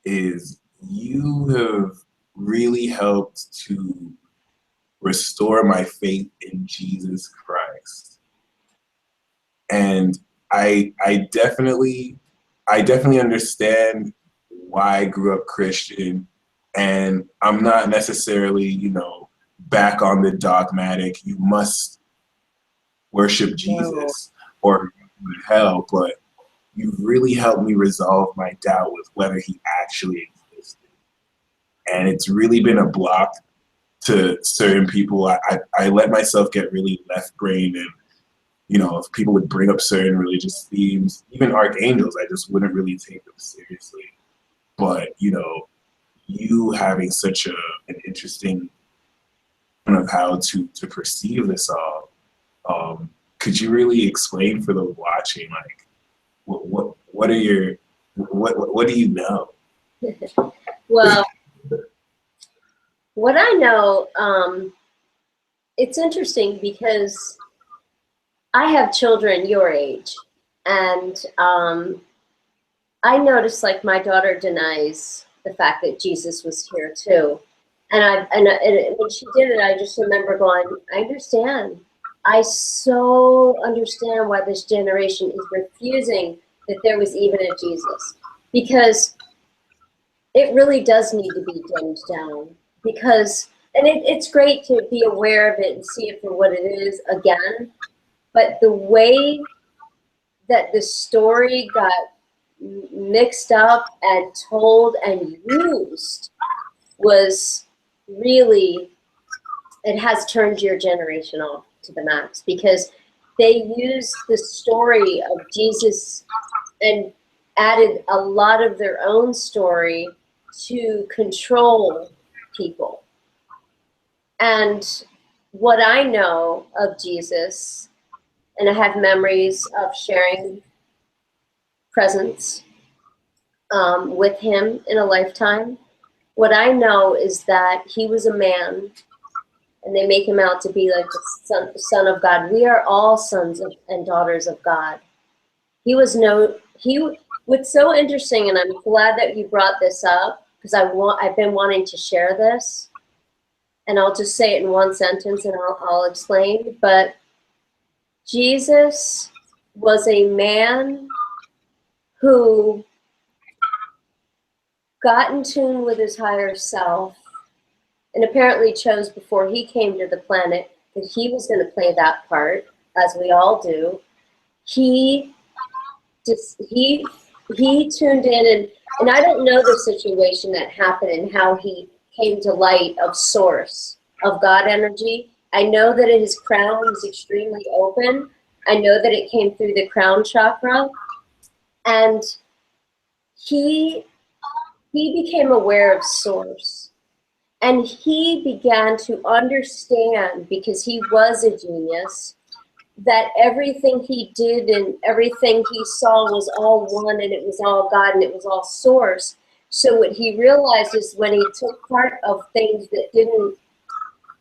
is you have really helped to restore my faith in Jesus Christ. And I definitely understand why I grew up Christian, and I'm not necessarily, you know, back on the dogmatic, you must worship Jesus or hell, but you've really helped me resolve my doubt with whether he actually existed. And it's really been a block to certain people. I let myself get really left-brained, and, you know, if people would bring up certain religious themes, even archangels, I just wouldn't really take them seriously. But, you know, you having such an interesting of how to perceive this all, could you really explain for the watching, like, what are your, what do you know? Well, what I know, it's interesting because I have children your age, and I noticed, like, my daughter denies the fact that Jesus was here too. And when she did it, I just remember going, I understand. I so understand why this generation is refusing that there was even a Jesus, because it really does need to be dumbed down. Because, and it's great to be aware of it and see it for what it is again, but the way that the story got mixed up and told and used was really, it has turned your generation off to the max, because they used the story of Jesus and added a lot of their own story to control people. And what I know of Jesus, and I have memories of sharing presence with him in a lifetime. What I know is that he was a man, and they make him out to be like the son of God. We are all sons and daughters of God. What's so interesting, and I'm glad that you brought this up, because I've been wanting to share this, and I'll just say it in one sentence and I'll explain. But Jesus was a man who got in tune with his higher self, and apparently chose before he came to the planet that he was going to play that part, as we all do. He tuned in, and I don't know the situation that happened and how he came to light of source, of God energy. I know that his crown was extremely open. I know that it came through the crown chakra, and he became aware of source, and he began to understand, because he was a genius, that everything he did and everything he saw was all one, and it was all God, and it was all source. So what he realized is, when he took part of things that didn't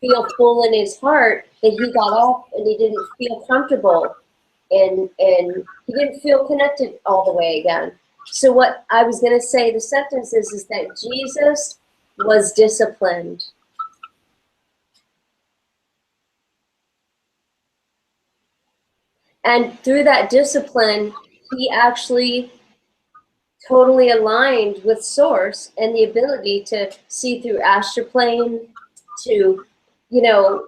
feel full in his heart that he got off and he didn't feel comfortable and he didn't feel connected all the way again. So what I was going to say, the sentence is that Jesus was disciplined. And through that discipline, he actually totally aligned with Source and the ability to see through astral plane, to, you know,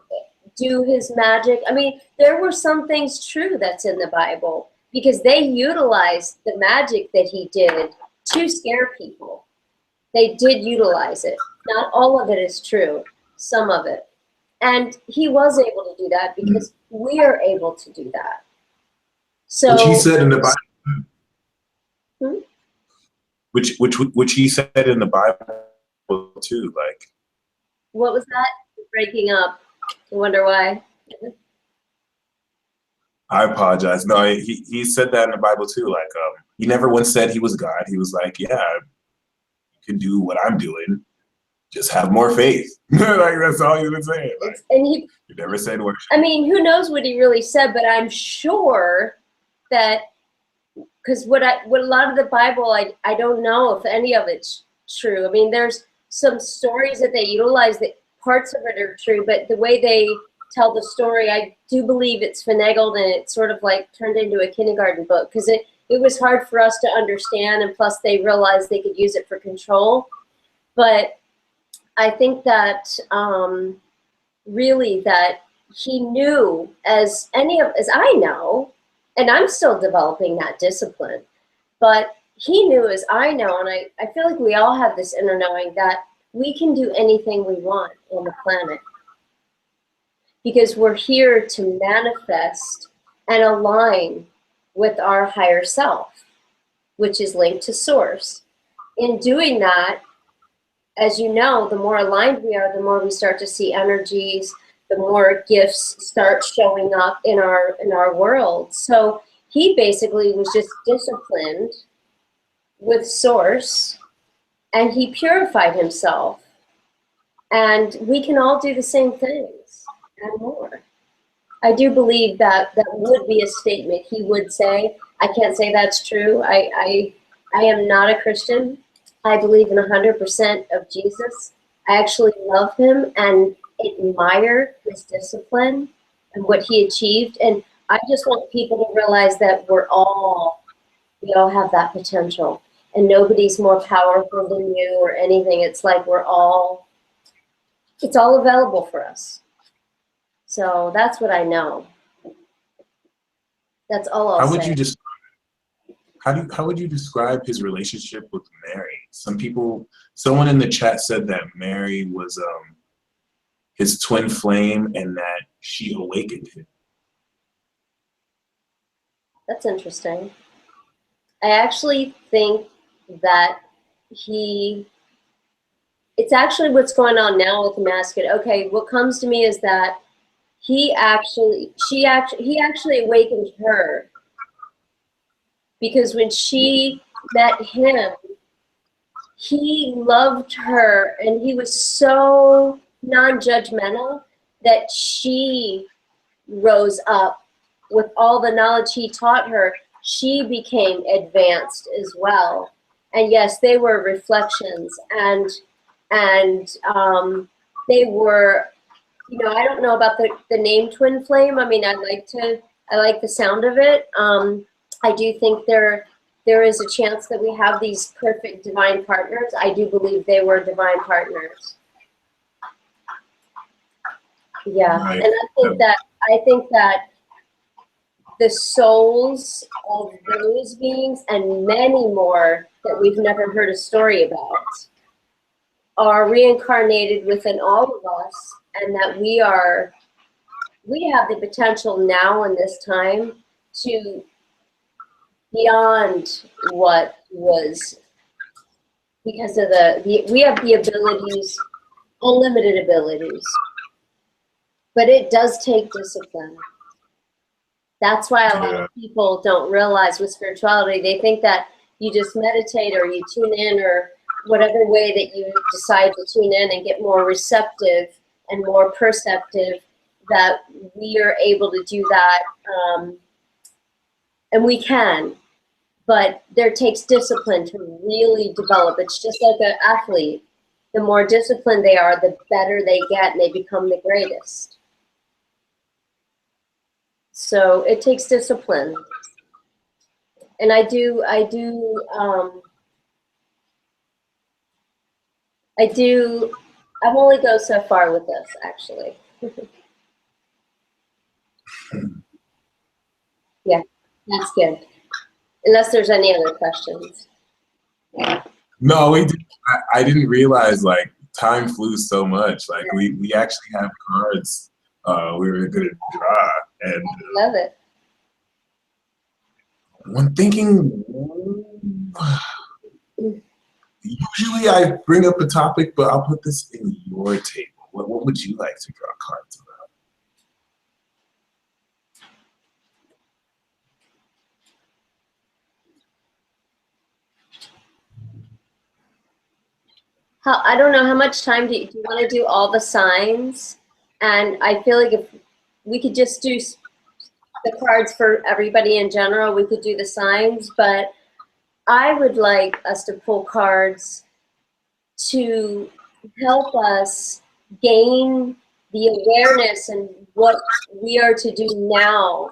do his magic. I mean, there were some things true that's in the Bible because they utilized the magic that he did to scare people. They did utilize it. Not all of it is true, some of it. And he was able to do that because we are able to do that. So, which he said in the Bible. Hmm? Which he said in the Bible too. Like, what was that? Breaking up. I wonder why. I apologize. No, he said that in the Bible too. Like, he never once said he was God. He was like, yeah, you can do what I'm doing. Just have more faith. Like, that's all he's been saying. Like, and he never said worship. I mean, who knows what he really said, but I'm sure that, because what a lot of the Bible, I don't know if any of it's true. I mean, there's some stories that they utilize that parts of it are true, but the way they tell the story, I do believe it's finagled and it's sort of like turned into a kindergarten book because it was hard for us to understand, and plus they realized they could use it for control. But I think that really that he knew, as I know, and I'm still developing that discipline, but he knew as I know, and I feel like we all have this inner knowing that we can do anything we want on the planet because we're here to manifest and align with our higher self, which is linked to Source. In doing that, as you know, the more aligned we are, the more we start to see energies, the more gifts start showing up in our world. So he basically was just disciplined with Source, and he purified himself. And we can all do the same things and more. I do believe that would be a statement he would say. I can't say that's true. I am not a Christian. I believe in 100% of Jesus. I actually love him and admire his discipline and what he achieved. And I just want people to realize that we all have that potential. And nobody's more powerful than you or anything. It's like it's all available for us. So that's what I know. That's all I'll say. How would you describe his relationship with Mary? Someone in the chat said that Mary was his twin flame and that she awakened him. That's interesting. I actually think that it's actually what's going on now with the masculine. Okay, what comes to me is that he actually awakened her, because when she met him, he loved her and he was so non-judgmental that she rose up with all the knowledge he taught her. She became advanced as well. And yes, they were reflections, and they were, I don't know about the name twin flame. I mean, I like the sound of it. I do think there is a chance that we have these perfect divine partners. I do believe they were divine partners. Yeah, right. And I think that the souls of those beings and many more that we've never heard a story about are reincarnated within all of us, and that we have the potential now in this time to beyond what was, because of we have the abilities, unlimited abilities, but it does take discipline. That's why a lot of people don't realize with spirituality, they think that you just meditate or you tune in or whatever way that you decide to tune in and get more receptive and more perceptive, that we are able to do that, and we can, but there takes discipline to really develop. It's just like an athlete. The more disciplined they are, the better they get, and they become the greatest. So it takes discipline. And I only go so far with this, actually. Yeah, that's good. Unless there's any other questions. No, we did. I didn't realize like time flew so much. Like we actually have cards. We were gonna draw, and I love it. when thinking, usually I bring up a topic, but I'll put this in your table. What would you like to draw cards about? I don't know how much time do you want to do all the signs? And I feel like if we could just do the cards for everybody in general, we could do the signs, but I would like us to pull cards to help us gain the awareness and what we are to do now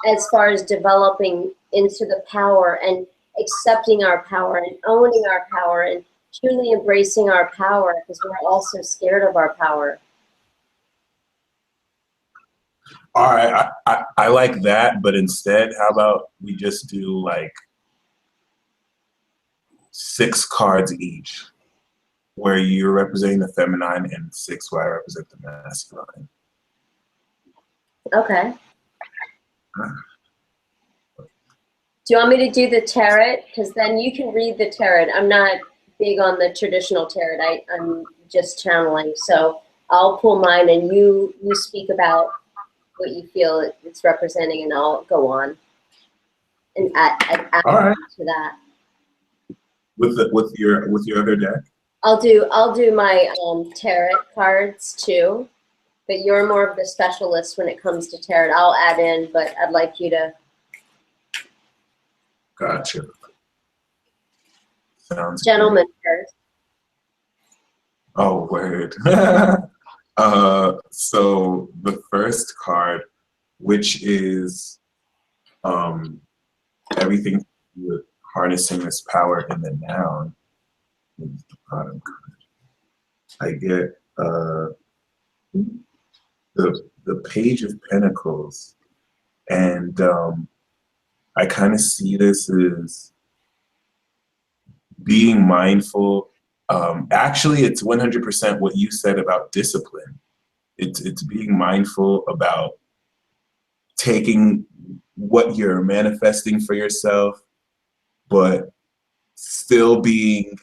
as far as developing into the power and accepting our power and owning our power and truly embracing our power, because we're all so scared of our power. All right, I like that, but instead, how about we just do like 6 cards each, where you're representing the feminine and 6 where I represent the masculine. Okay. Do you want me to do the tarot? Because then you can read the tarot. I'm not big on the traditional tarot. I'm just channeling. So I'll pull mine and you speak about what you feel it's representing, and I'll go on and add All right. to that. With your other deck? I'll do my tarot cards too, but you're more of the specialist when it comes to tarot. I'll add in, but I'd like you to. Gotcha. Sounds Gentlemen good. first. Oh, word. So the first card, which is everything with harnessing this power in the noun, is the bottom card. I get the Page of Pentacles, and I kind of see this as being mindful. Actually, it's 100% what you said about discipline. It's being mindful about taking what you're manifesting for yourself, but still being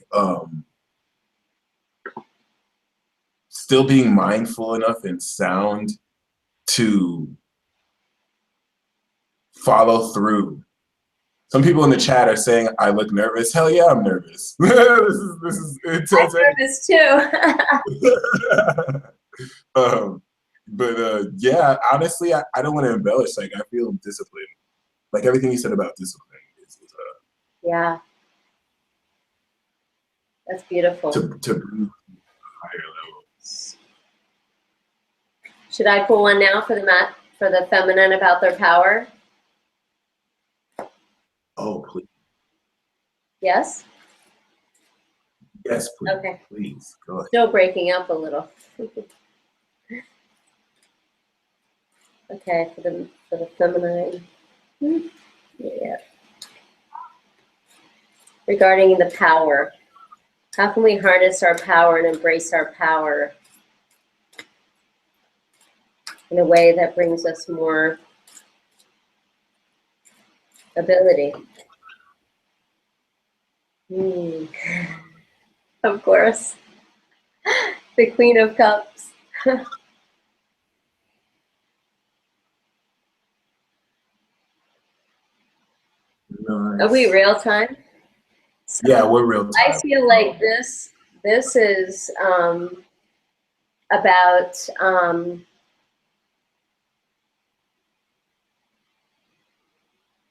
mindful enough and sound to follow through. Some people in the chat are saying I look nervous. Hell yeah, I'm nervous. this is intense. I'm nervous too. But yeah, honestly, I don't want to embellish. Like, I feel disciplined. Like everything you said about discipline is yeah, that's beautiful. to bring higher levels. Should I pull one now for the feminine about their power? Oh, please. Yes? Yes, please. Okay. Please, go ahead. Still breaking up a little. Okay, for the feminine. Yeah. Regarding the power. How can we harness our power and embrace our power in a way that brings us more ability? Of course. The Queen of Cups. Nice. Are we real time? So yeah, we're real time. I feel like this is about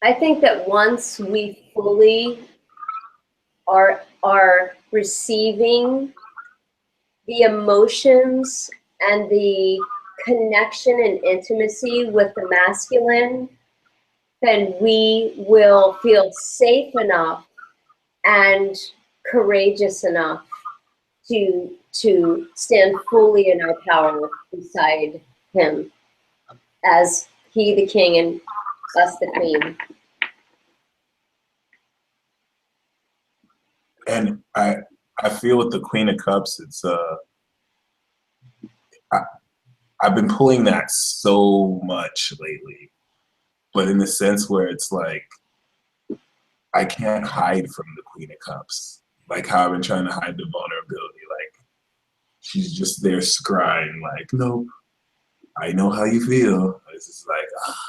I think that once we fully are receiving the emotions and the connection and intimacy with the masculine, then we will feel safe enough and courageous enough to stand fully in our power beside him, as he the king and us the queen. And I feel with the Queen of Cups, it's I've been pulling that so much lately, but in the sense where it's like I can't hide from the Queen of Cups, like how I've been trying to hide the vulnerability. Like she's just there scrying, like, nope, I know how you feel. It's just like, ah.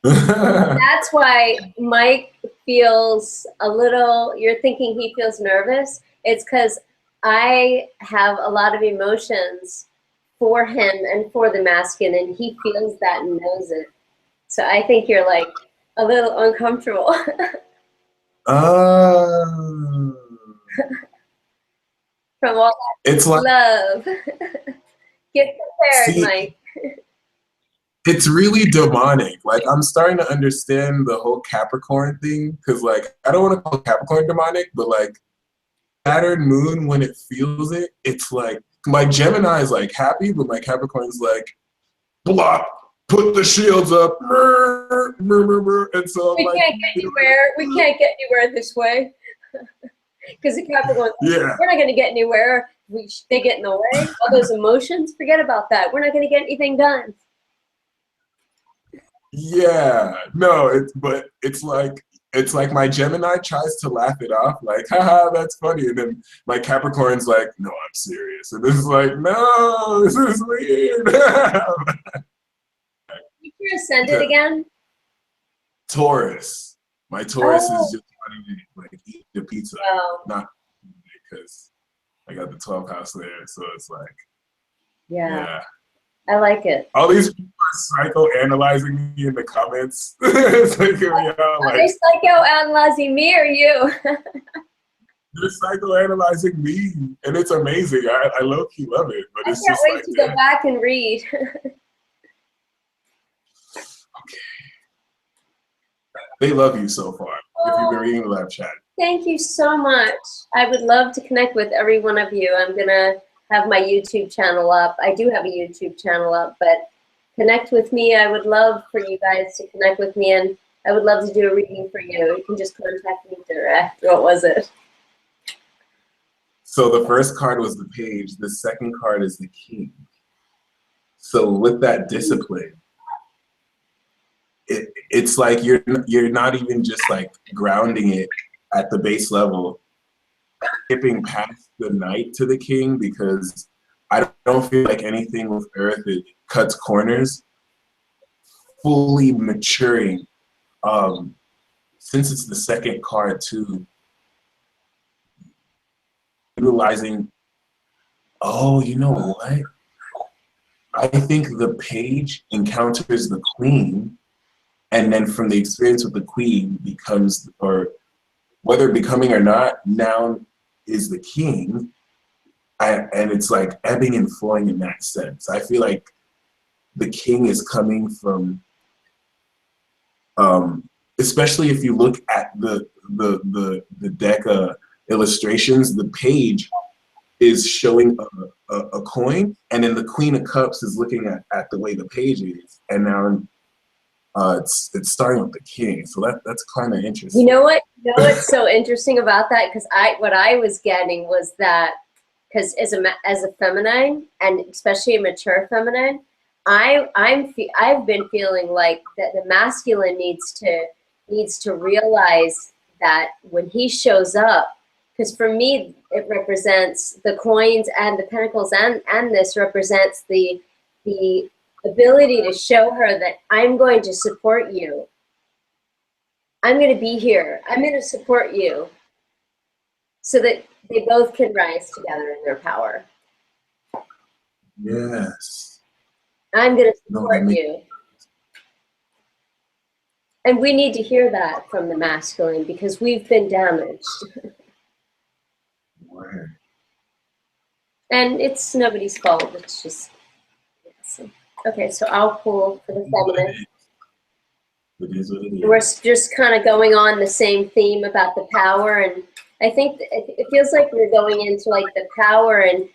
That's why Mike feels a little, you're thinking he feels nervous. It's because I have a lot of emotions for him and for the masculine, and he feels that and knows it. So I think you're like a little uncomfortable. From all that It's like, love. Get prepared, see, Mike. it's really demonic. Like I'm starting to understand the whole Capricorn thing, because like I don't want to call Capricorn demonic, but like Saturn moon, when it feels it, it's like my Gemini is like happy, but my Capricorn's like block, put the shields up, and so I'm We like, can't get anywhere. We can't get anywhere this way. Because the Capricorn, yeah, we're not going to get anywhere. They get in the way. All those emotions, forget about that. We're not going to get anything done. yeah, no, it's like my Gemini tries to laugh it off, like, haha, that's funny. And then my Capricorn's like, no, I'm serious. And this is like, no, this is weird. What's your ascendant again? Taurus. My Taurus is just wanting to like eat the pizza. Oh. Not because I got the 12th house there. So it's like, yeah. I like it. All these people are psychoanalyzing me in the comments. It's like, here we are, are they psychoanalyzing me or you? They're psychoanalyzing me, and it's amazing. I low-key love it, but it's just like, I can't wait to go back and read. Okay. They love you so far, if you've been reading the live chat. Thank you so much. I would love to connect with every one of you. I'm going to have my YouTube channel up. I do have a YouTube channel up, but connect with me. I would love for you guys to connect with me, and I would love to do a reading for you. You can just contact me direct. What was it? So the first card was the page. The second card is the king. So with that discipline, it's like you're not even just like grounding it at the base level, skipping past the knight to the king, because I don't feel like anything with Earth, it cuts corners. Fully maturing, since it's the second card too, utilizing, oh, you know what? I think the page encounters the queen, and then from the experience with the queen becomes, or whether becoming or not, now is the king. And it's like ebbing and flowing in that sense. I feel like the king is coming from, especially if you look at the deck illustrations, the page is showing a coin, and then the Queen of Cups is looking at the way the page is, and now it's starting with the king. So that's kind of interesting. You know what? You know what's so interesting about that? Because what I was getting was that, because as a feminine, and especially a mature feminine, I've been feeling like that the masculine needs to realize that when he shows up, because for me it represents the coins and the pentacles, and this represents the ability to show her that I'm going to support you. I'm going to be here. I'm going to support you, so that they both can rise together in their power. Yes. I'm going to No, that support makes you. And we need to hear that from the masculine because we've been damaged. word. And it's nobody's fault. It's just, okay, so I'll pull for the feminine. It is what it is. We're just kind of going on the same theme about the power, and I think it feels like we're going into like the power and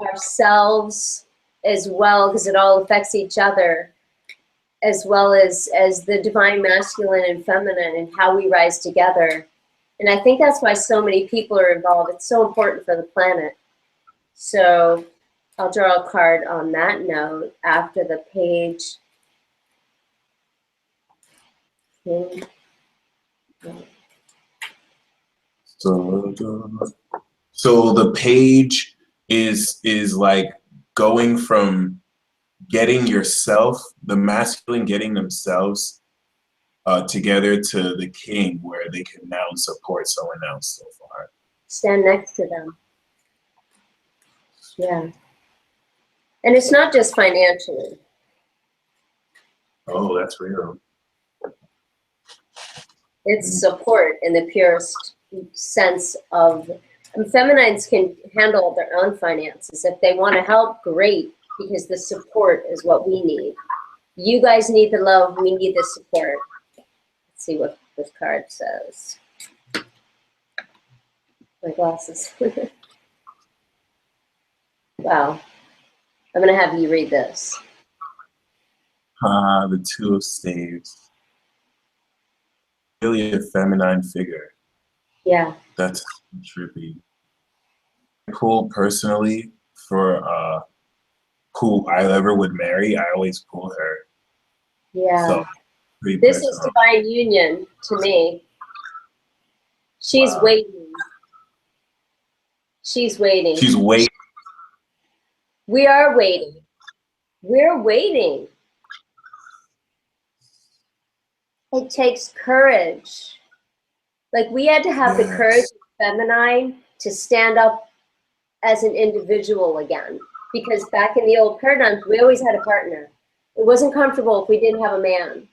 ourselves as well, because it all affects each other, as well as the divine masculine and feminine and how we rise together. And I think that's why so many people are involved. It's so important for the planet. So I'll draw a card on that note after the page. So the page is like going from getting yourself, the masculine getting themselves together to the king, where they can now support someone else so far. Stand next to them. Yeah. And it's not just financially. Oh, that's real. It's support in the purest sense of, and feminines can handle their own finances. If they want to help, great, because the support is what we need. You guys need the love, we need the support. Let's see what this card says. My glasses. Wow. I'm going to have you read this. The Two of Staves. Really a feminine figure. Yeah. That's trippy. I pull personally for who I ever would marry. I always pull her. Yeah. So pretty This personal. is divine union to me. She's Wow. waiting. She's waiting. She's waiting. We are waiting. We're waiting. It takes courage. Like we had to have the courage of feminine to stand up as an individual again. Because back in the old paradigms, we always had a partner. It wasn't comfortable if we didn't have a man.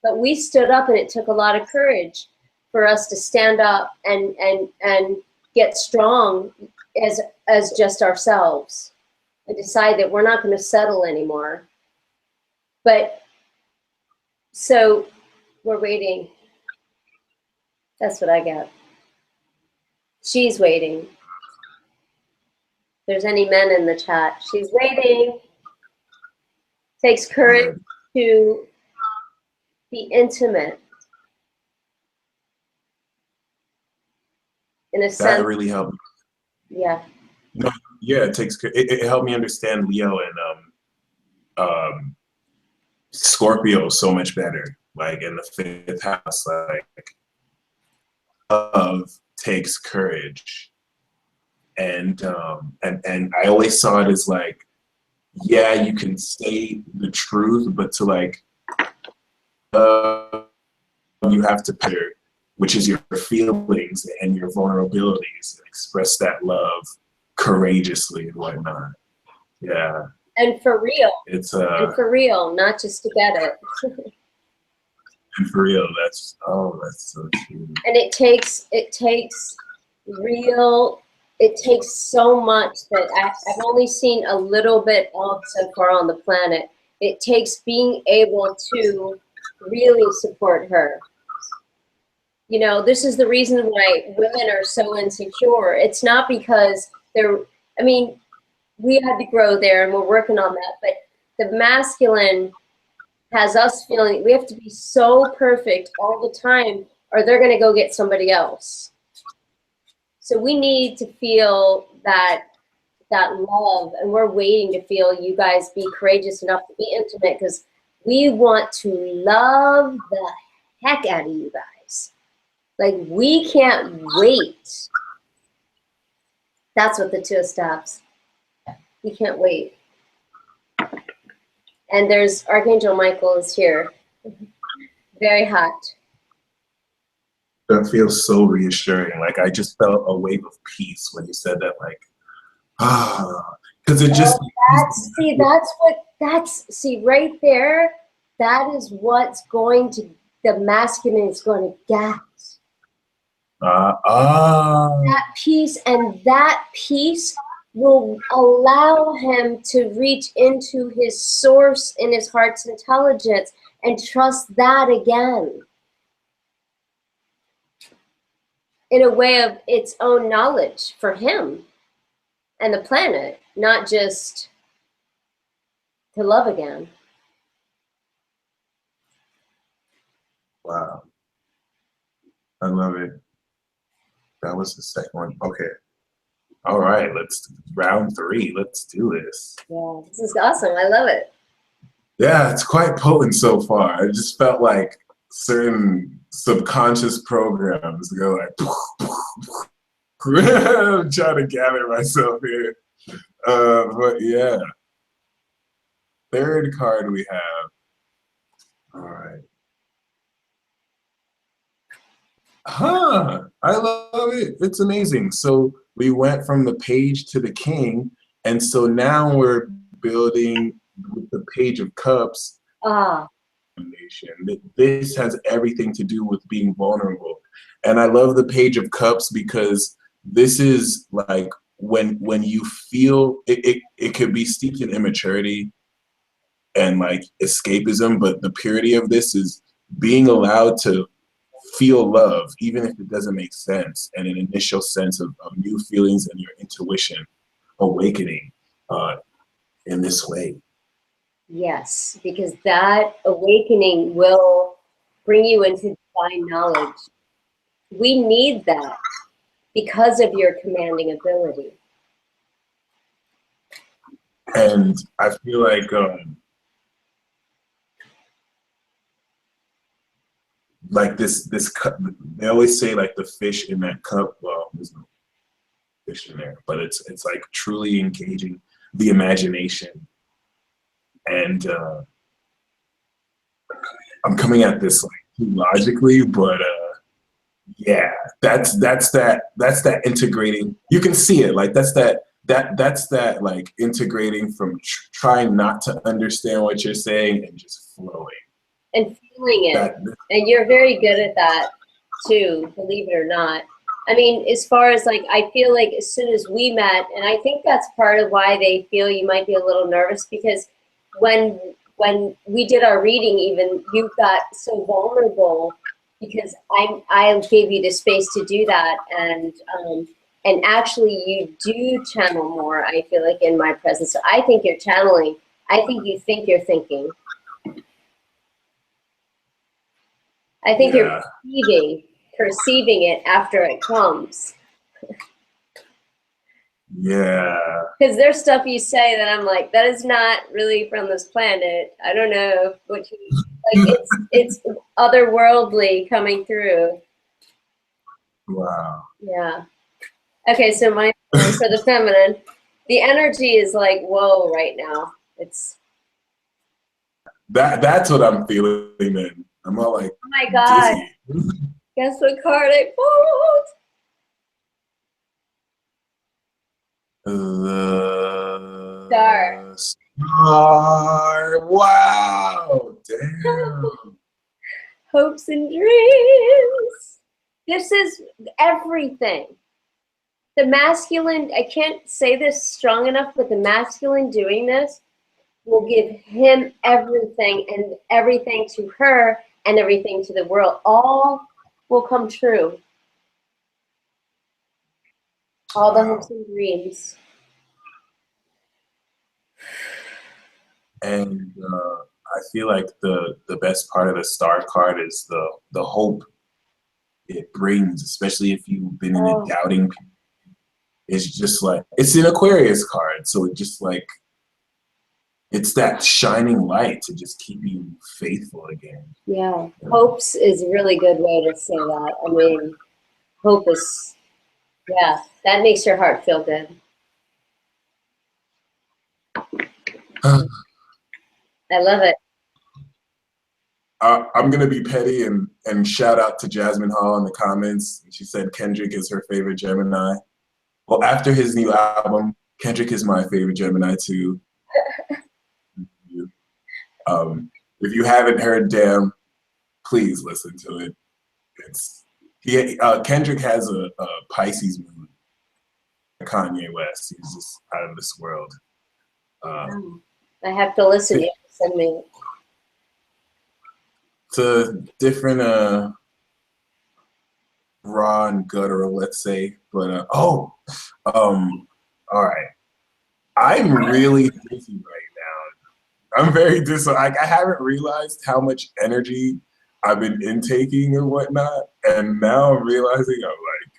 But we stood up, and it took a lot of courage for us to stand up and get strong as just ourselves and decide that we're not going to settle anymore. But so we're waiting. That's what I get. She's waiting. If there's any men in the chat, she's waiting. Takes courage to be intimate. In a sense. That really helped. Yeah. No, yeah, it helped me understand Leo and Scorpio so much better. Like in the fifth house, like love takes courage, and I always saw it as like, yeah, you can say the truth, but to like you have to picture, which is your feelings and your vulnerabilities, and express that love courageously and whatnot. Yeah. And for real. It's and for real, not just to get it. And for real, that's so true. And it takes real, it takes so much that I've only seen a little bit of so far on the planet. It takes being able to really support her. You know, this is the reason why women are so insecure. It's not because they're, I mean, we had to grow there and we're working on that, but the masculine has us feeling we have to be so perfect all the time or they're going to go get somebody else. So we need to feel that love, and we're waiting to feel you guys be courageous enough to be intimate, because we want to love the heck out of you guys. Like, we can't wait. That's what the Two of Staves. We can't wait. And there's Archangel Michael is here. Very hot. That feels so reassuring. Like I just felt a wave of peace when you said that, like, Because it just see right there, that is what's going to, the masculine is going to get. That peace, and that peace will allow him to reach into his source in his heart's intelligence and trust that again in a way of its own knowledge for him and the planet, not just to love again. Wow. I love it. That was the second one. Okay. All right, let's round 3. Let's do this. Yeah, this is awesome. I love it. Yeah, it's quite potent so far. I just felt like certain subconscious programs go like, I'm trying to gather myself here. But yeah. Third card we have. All right. I love it. It's amazing. So we went from the page to the king, and so now we're building with the Page of Cups. This has everything to do with being vulnerable. And I love the Page of Cups because this is like when you feel it could be steeped in immaturity and like escapism, but the purity of this is being allowed to feel love, even if it doesn't make sense, and an initial sense of new feelings and your intuition awakening in this way. Yes, because that awakening will bring you into divine knowledge. We need that because of your commanding ability. And I feel like this cup, they always say like the fish in that cup, well, there's no fish in there, but it's like truly engaging the imagination. And I'm coming at this like too logically, but yeah, that's that integrating. You can see it, like that's that like integrating from trying not to understand what you're saying and just flowing. And feeling it. And you're very good at that too, believe it or not. I mean, as far as like, I feel like as soon as we met, and I think that's part of why they feel you might be a little nervous, because when we did our reading, even you got so vulnerable because I gave you the space to do that, and actually you do channel more, I feel like, in my presence. So I think you're channeling. I think you're thinking. I think you're perceiving it after it comes. Yeah. Because there's stuff you say that I'm like, that is not really from this planet. I don't know what you like. It's otherworldly coming through. Wow. Yeah. Okay, so for the feminine, the energy is like, whoa, right now. It's that's what I'm feeling then. I'm all like, oh my God. dizzy. Guess what card I pulled? The Star. Star. Wow. Damn. Hopes and dreams. This is everything. The masculine, I can't say this strong enough, but the masculine doing this will give him everything, and everything to her and everything to the world. All will come true. All the hopes and dreams. And I feel like the best part of the Star card is the hope it brings, especially if you've been in a doubting period. It's just like, it's an Aquarius card, so it just like, it's that shining light to just keep you faithful again. Yeah, hopes is a really good way to say that. I mean, hope is, yeah, that makes your heart feel good. I love it. I'm gonna be petty and shout out to Jasmine Hall in the comments. She said Kendrick is her favorite Gemini. Well, after his new album, Kendrick is my favorite Gemini too. If you haven't heard Damn, please listen to it. Kendrick has a Pisces moon. Kanye West, he's just out of this world. I have to listen. You have to send me. It's a different raw and guttural, let's say. But all right. I'm really busy right now. I'm very like I haven't realized how much energy I've been intaking and whatnot, and now I'm realizing I'm like,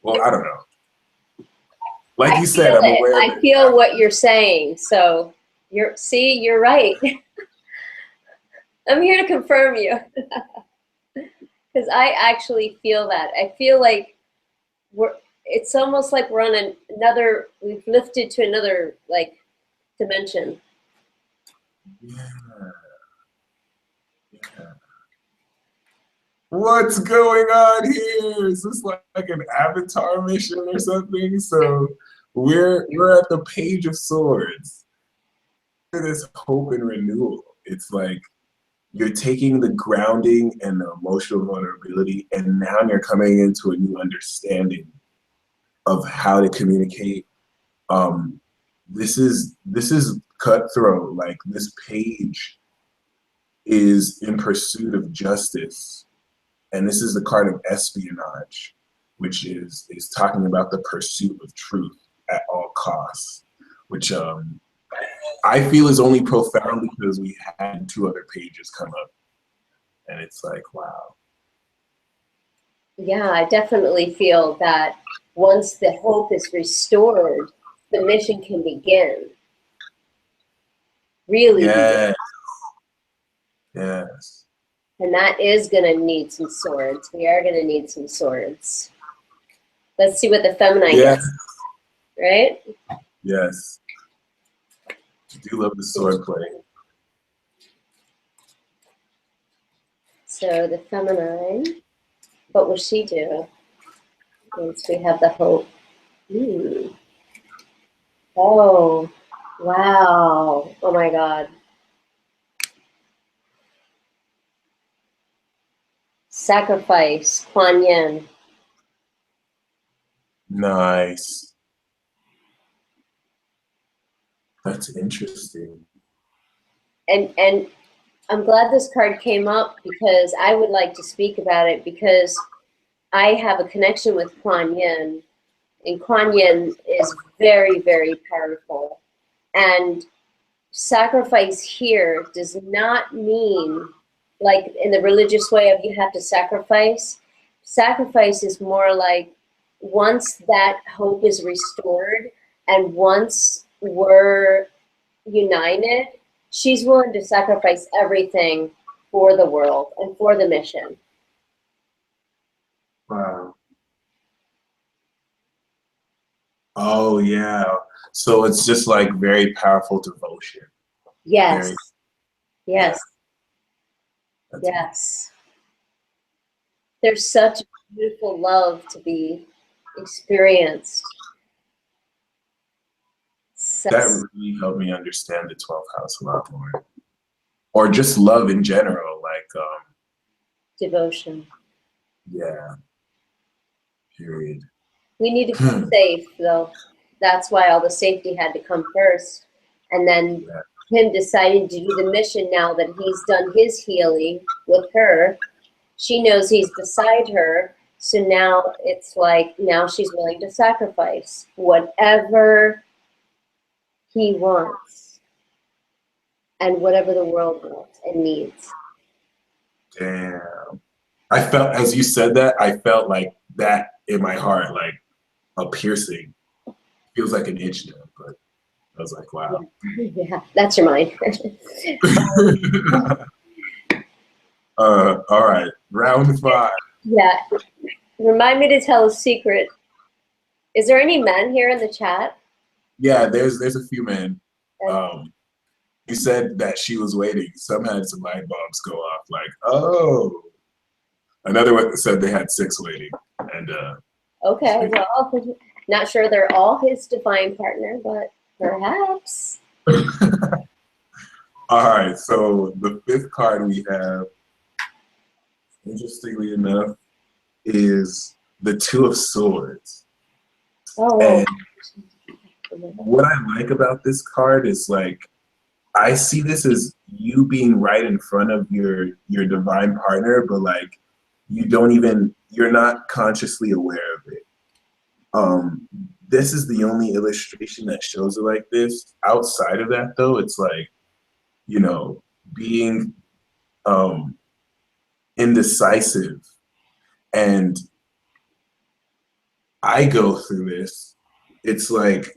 well, I don't know. Like you said, I'm aware. I feel what you're saying. So you're right. I'm here to confirm you. Because I actually feel that. I feel like it's almost like we're on we've lifted to another like dimension. Yeah. What's going on here? Is this like an Avatar mission or something? So we're at the Page of Swords. This hope and renewal. It's like you're taking the grounding and the emotional vulnerability, and now you're coming into a new understanding of how to communicate. This is cutthroat. Like this page is in pursuit of justice, and this is the card of espionage, which is talking about the pursuit of truth at all costs, which I feel is only profound because we had 2 other pages come up, and it's like, wow. Yeah, I definitely feel that once the hope is restored, the mission can begin. Really begin. Yes. And that is going to need some swords. We are going to need some swords. Let's see what the feminine gets. Right? Yes. I do love the sword play. So the feminine, what will she do once we have the hope? Oh, wow. Oh my God. Sacrifice, Kuan Yin. Nice. That's interesting. And I'm glad this card came up because I would like to speak about it because I have a connection with Kuan Yin, and Kuan Yin is very, very powerful. And sacrifice here does not mean like in the religious way of you have to sacrifice. Sacrifice is more like once that hope is restored and once we're united, she's willing to sacrifice everything for the world and for the mission. Wow. Oh yeah. So it's just like very powerful devotion. Yes. Very, yes. Yes. There's such beautiful love to be experienced. That really helped me understand the 12th house a lot more. Or just love in general, like devotion. Yeah. Period. We need to be safe though. That's why all the safety had to come first. And then him deciding to do the mission now that he's done his healing with her. She knows he's beside her. So now it's like, now she's willing to sacrifice whatever he wants and whatever the world wants and needs. Damn. I felt, as you said that, I felt like that in my heart, like a piercing. Feels like an itch now, but I was like, wow. Yeah, that's your mind. All right, round 5. Yeah. Remind me to tell a secret. Is there any men here in the chat? Yeah, there's a few men. You said that she was waiting. Some had some light bulbs go off, like, oh. Another one said they had 6 waiting, and Okay, well, not sure they're all his divine partner, but perhaps. All right, so the fifth card we have, interestingly enough, is the Two of Swords. Oh, And what I like about this card is like, I see this as you being right in front of your divine partner, but like you're not consciously aware of it. This is the only illustration that shows it like this. Outside of that though, it's like, you know, being indecisive. And I go through this. It's like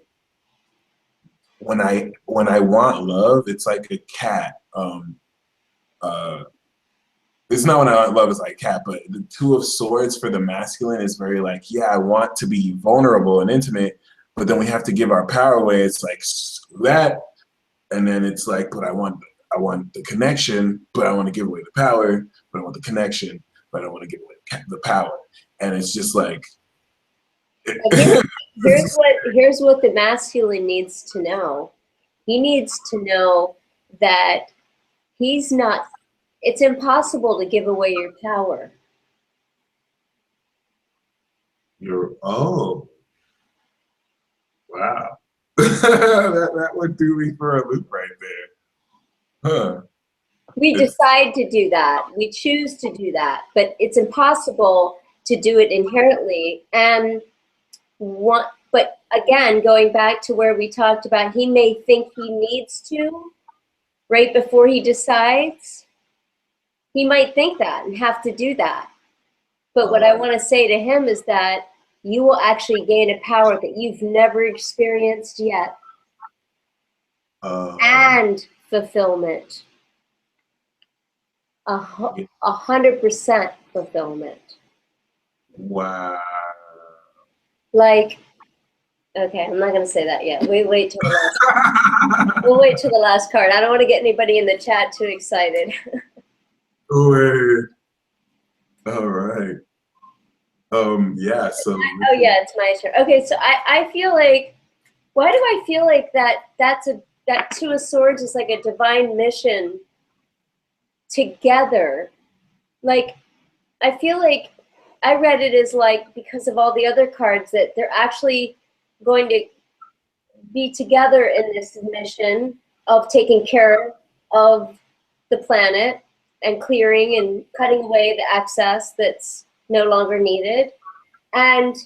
when I want love, it's like a cat. Uh, it's not when I want love is like cat, but the Two of Swords for the masculine is very like, yeah, I want to be vulnerable and intimate, but then we have to give our power away. It's like screw that, and then it's like, but I want the connection, but I want to give away the power, but I want the connection, but I don't want to give away the power, and it's just like. Here's what the masculine needs to know. He needs to know that he's not. It's impossible to give away your power. Oh, wow. that would do me for a loop right there. Huh. We decide to do that. We choose to do that, but it's impossible to do it inherently. And but again, going back to where we talked about, he may think he needs to right before he decides. He might think that and have to do that. But what I want to say to him is that you will actually gain a power that you've never experienced yet. And fulfillment. 100% fulfillment. Wow. Like, okay, I'm not gonna say that yet. Wait till the last. We'll wait till the last card. I don't want to get anybody in the chat too excited. Wait. All right. Yeah. So. Oh yeah, it's my turn. Okay, so I feel like, why do I feel like that Two of Swords is like a divine mission together? Like, I feel like I read it as like, because of all the other cards, that they're actually going to be together in this mission of taking care of the planet and clearing and cutting away the excess that's no longer needed. And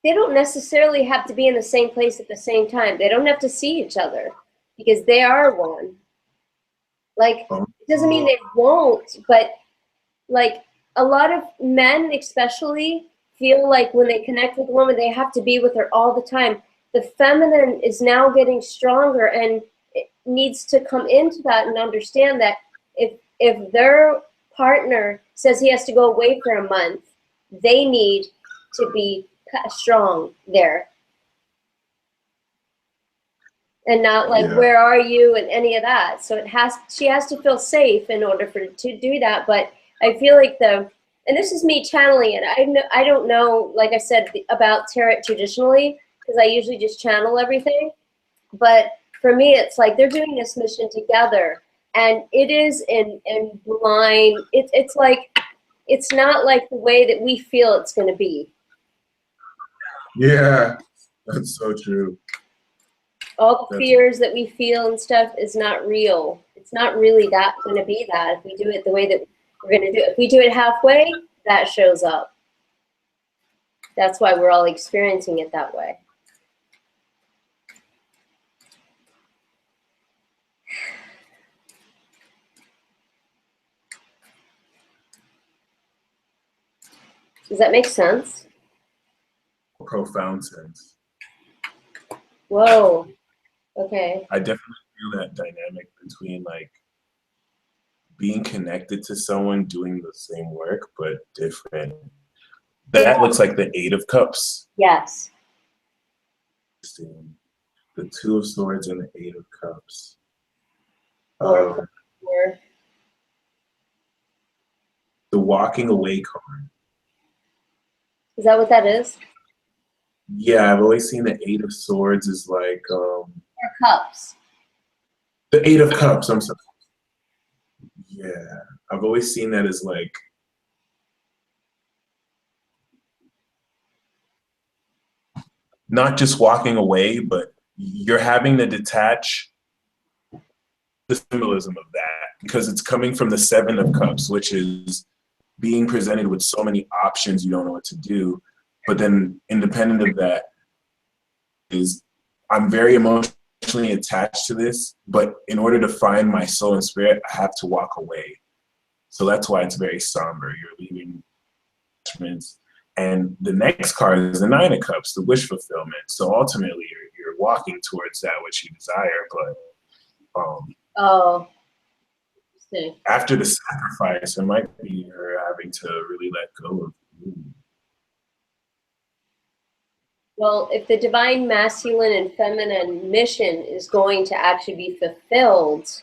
they don't necessarily have to be in the same place at the same time. They don't have to see each other because they are one. Like, it doesn't mean they won't, but like a lot of men especially feel like when they connect with a woman, they have to be with her all the time. The feminine is now getting stronger, and it needs to come into that and understand that if their partner says he has to go away for a month, they need to be strong there. And not like, where are you and any of that. So she has to feel safe in order to do that. But I feel like and this is me channeling it. I don't know, like I said, about tarot traditionally, because I usually just channel everything. But for me, it's like they're doing this mission together, and it is in blind. It's like, it's not like the way that we feel it's going to be. Yeah, that's so true. All the fears that we feel and stuff is not real. It's not really going to be that if we do it the way that we're going to do it. If we do it halfway, that shows up. That's why we're all experiencing it that way. Does that make sense? Profound sense. Whoa. Okay. I definitely feel that dynamic between like being connected to someone doing the same work but different. That looks like the Eight of Cups. Yes. The Two of Swords and the Eight of Cups. The walking away card. Is that what that is? Yeah, I've always seen the Eight of Swords is like Or cups? the Eight of Cups. I'm sorry. Yeah, I've always seen that as like not just walking away, but you're having to detach the symbolism of that because it's coming from the Seven of Cups, which is being presented with so many options you don't know what to do. But then independent of that is I'm very emotionally attached to this, but in order to find my soul and spirit, I have to walk away. So that's why it's very somber. You're leaving attachments. And the next card is the Nine of Cups, the wish fulfillment. So ultimately, you're walking towards that which you desire, but Oh, after the sacrifice, it might be her having to really let go of you. well, if the divine masculine and feminine mission is going to actually be fulfilled,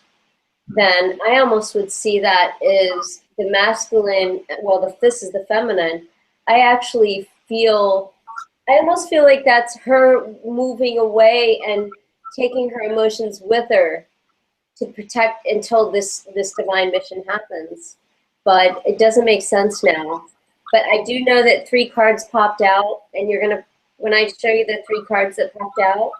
then I almost would see that as the masculine, well, if this is the feminine, I actually feel, I almost feel like that's her moving away and taking her emotions with her to protect until this divine mission happens. But it doesn't make sense now. But I do know that 3 cards popped out, and you're gonna, when I show you the 3 cards that popped out.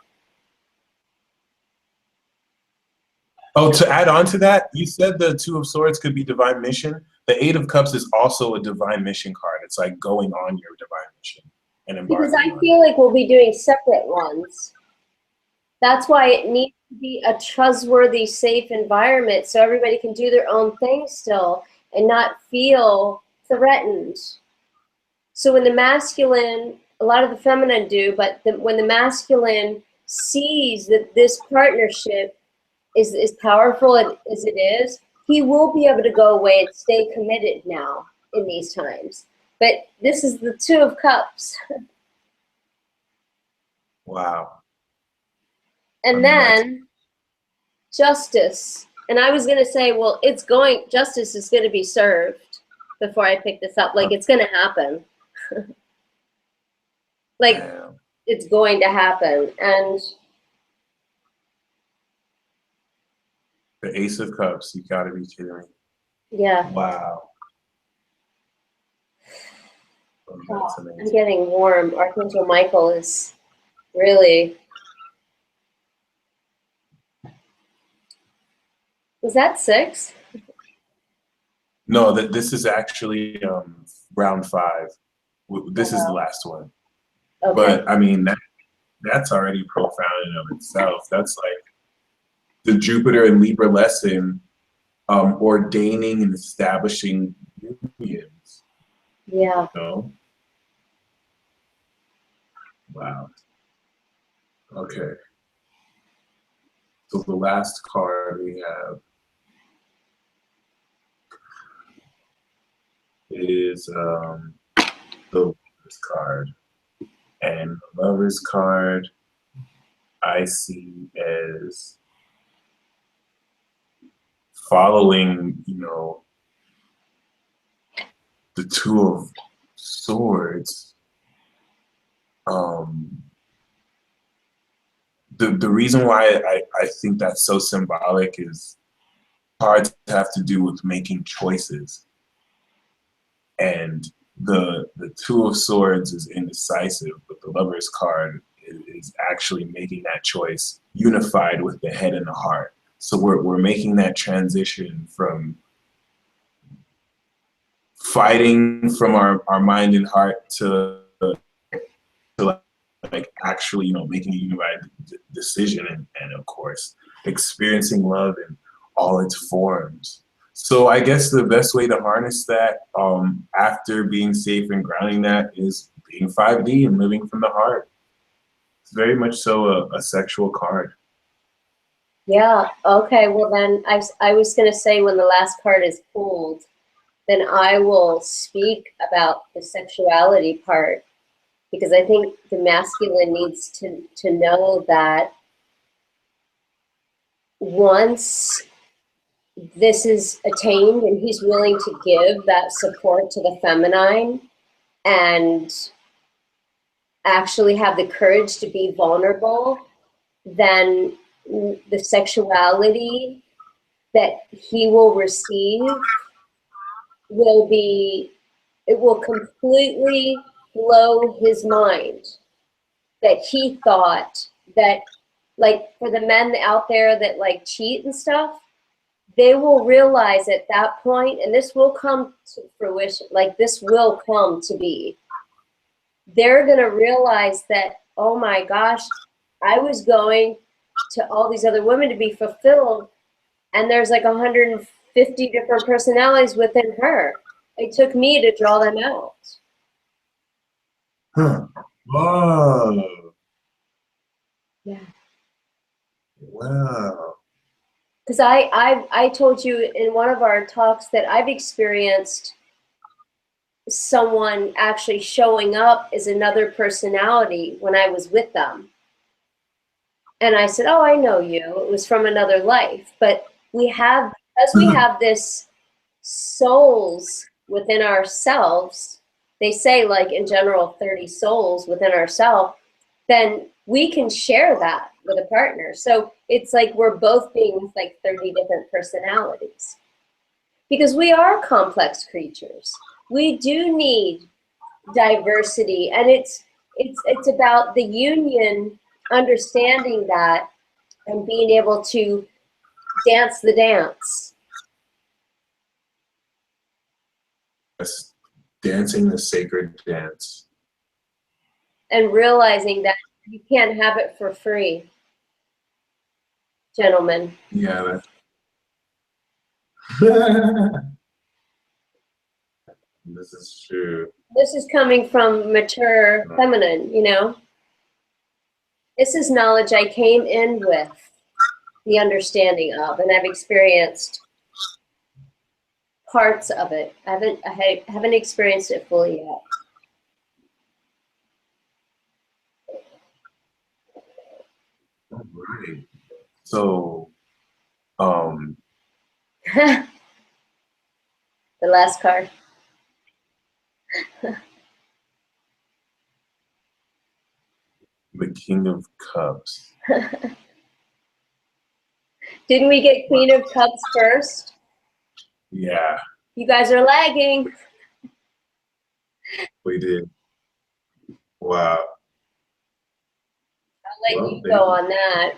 Oh, to add on to that, you said the Two of Swords could be divine mission. The Eight of Cups is also a divine mission card. It's like going on your divine mission and embarking Because I on it. feel like we'll be doing separate ones. That's why it needs to be a trustworthy, safe environment so everybody can do their own thing still and not feel threatened. So when the masculine, a lot of the feminine do, but when the masculine sees that this partnership is powerful as it is, he will be able to go away and stay committed now in these times. But this is the Two of Cups. Wow. And then justice. And I was going to say, well, justice is going to be served before I pick this up. Like, it's going to happen. Like, Damn. it's going to happen. And The Ace of Cups, you gotta be kidding me. yeah. Wow. Oh, I'm getting warm. Archangel Michael is really. Was that 6? No, this is actually round 5. This is the last one. Okay. But I mean, that's already profound in of itself. That's like the Jupiter and Libra lesson, ordaining and establishing unions. Yeah. You know? Wow. Okay. So the last card we have is the Lover's card. And the Lover's card I see as following, you know, the Two of Swords. The reason why I think that's so symbolic is cards have to do with making choices. And the Two of Swords is indecisive, but the Lover's card is actually making that choice unified with the head and the heart. So we're making that transition from fighting from our mind and heart to like actually, you know, making a unified decision and of course experiencing love in all its forms. So I guess the best way to harness that after being safe and grounding that is being 5D and living from the heart. It's very much so a sexual card. Yeah. Okay. Well, then I was going to say when the last card is pulled, then I will speak about the sexuality part, because I think the masculine needs to know that once this is attained and he's willing to give that support to the feminine and actually have the courage to be vulnerable, then the sexuality that he will receive will be, it will completely blow his mind that he thought that, like, for the men out there that like cheat and stuff, they will realize at that point, and this will come to fruition, like this will come to be, they're going to realize that, oh my gosh, I was going to all these other women to be fulfilled, and there's like 150 different personalities within her. It took me to draw them out. Huh. Whoa. Yeah. Wow. Because I told you in one of our talks that I've experienced someone actually showing up as another personality when I was with them. And I said, oh, I know you. It was from another life. But we have, as we have this souls within ourselves, they say like in general 30 souls within ourselves, then we can share that with a partner. So it's like we're both being with like 30 different personalities. Because we are complex creatures. We do need diversity, and it's about the union, understanding that and being able to dance the dance. Yes. Dancing the sacred dance. And realizing that you can't have it for free, gentlemen. Yeah. This is true. This is coming from mature feminine, you know? This is knowledge I came in with the understanding of, and I've experienced parts of it. I haven't experienced it fully yet. All right. So, The last card. the King of Cups. Didn't we get Queen of Cups first? Yeah, You guys are lagging. we did. Wow. I'll let Well, you go on that.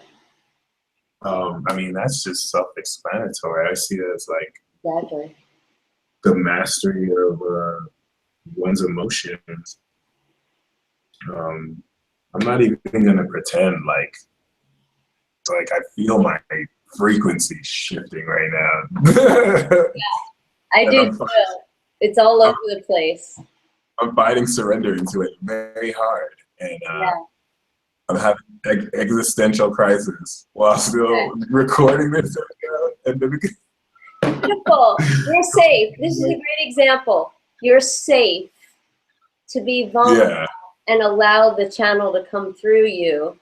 I mean, that's just self-explanatory. I see it as like Exactly. the mastery of one's emotions. I'm not even gonna pretend like I feel my frequency shifting right now. I do too. It's all over the place. I'm fighting surrender into it very hard, and I'm having existential crisis while still recording this. Beautiful. You're safe. This is a great example. You're safe to be vulnerable and allow the channel to come through you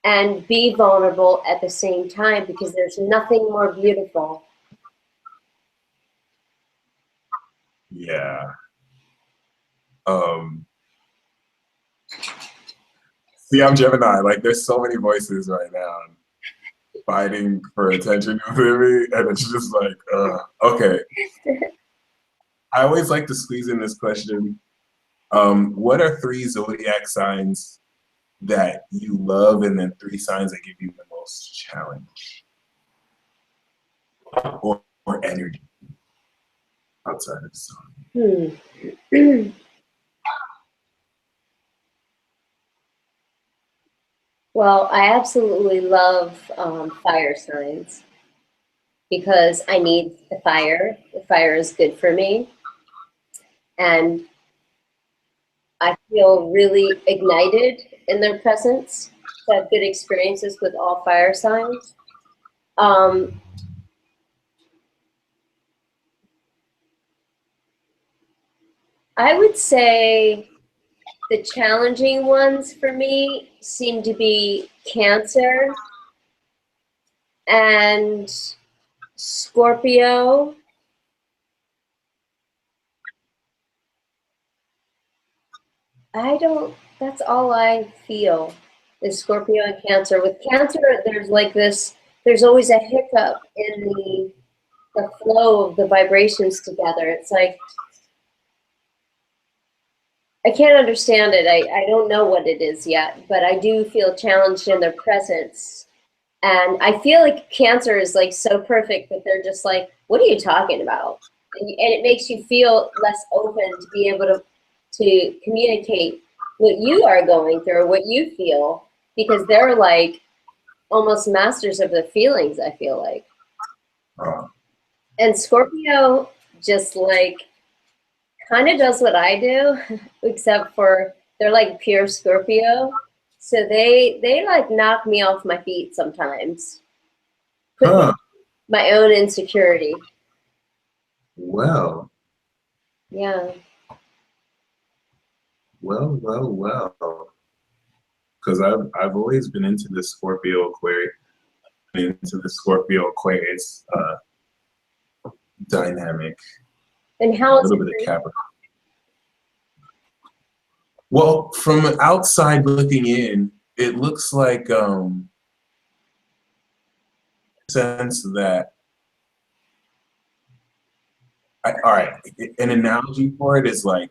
and be vulnerable at the same time, because there's nothing more beautiful. Yeah. See, I'm Gemini. Like, there's so many voices right now fighting for attention with me, and it's just like, okay. I always like to squeeze in this question. What are 3 zodiac signs that you love, and then 3 signs that give you the most challenge or energy outside of the sun? Well, I absolutely love fire signs because I need the fire. The fire is good for me. And I feel really ignited in their presence. So I have good experiences with all fire signs. I would say the challenging ones for me seem to be Cancer and Scorpio. I don't, that's all I feel is Scorpio and Cancer. With Cancer, there's like this, there's always a hiccup in the flow of the vibrations together. It's like, I can't understand it. I don't know what it is yet, but I do feel challenged in their presence. And I feel like Cancer is like so perfect, but they're just like, what are you talking about? And it makes you feel less open to be able to communicate what you are going through, what you feel, because they're like almost masters of the feelings, I feel like. And Scorpio just like kind of does what I do, except for they're like pure Scorpio. So they like knock me off my feet sometimes. Put me my own insecurity. Well. Yeah. Well. Because I've always been into the Scorpio Aquarius, into the Scorpio Aquarius dynamic. And how a little bit of Capricorn. Well, from outside looking in, it looks like sense that all right, an analogy for it is like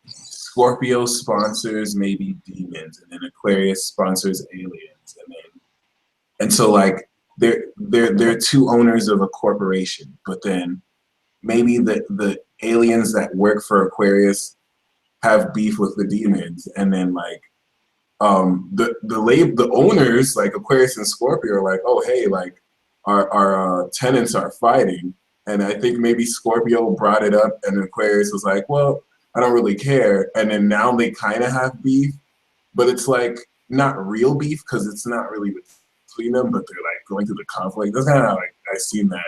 Scorpio sponsors maybe demons, and then Aquarius sponsors aliens, and so like they're two owners of a corporation, but then maybe the aliens that work for Aquarius have beef with the demons, and then like the owners like Aquarius and Scorpio are like, oh hey, like our tenants are fighting, and I think maybe Scorpio brought it up, and Aquarius was like, well, I don't really care, and then now they kind of have beef, but it's like not real beef because it's not really between them, but they're like going through the conflict. That's kind of how like I seen that.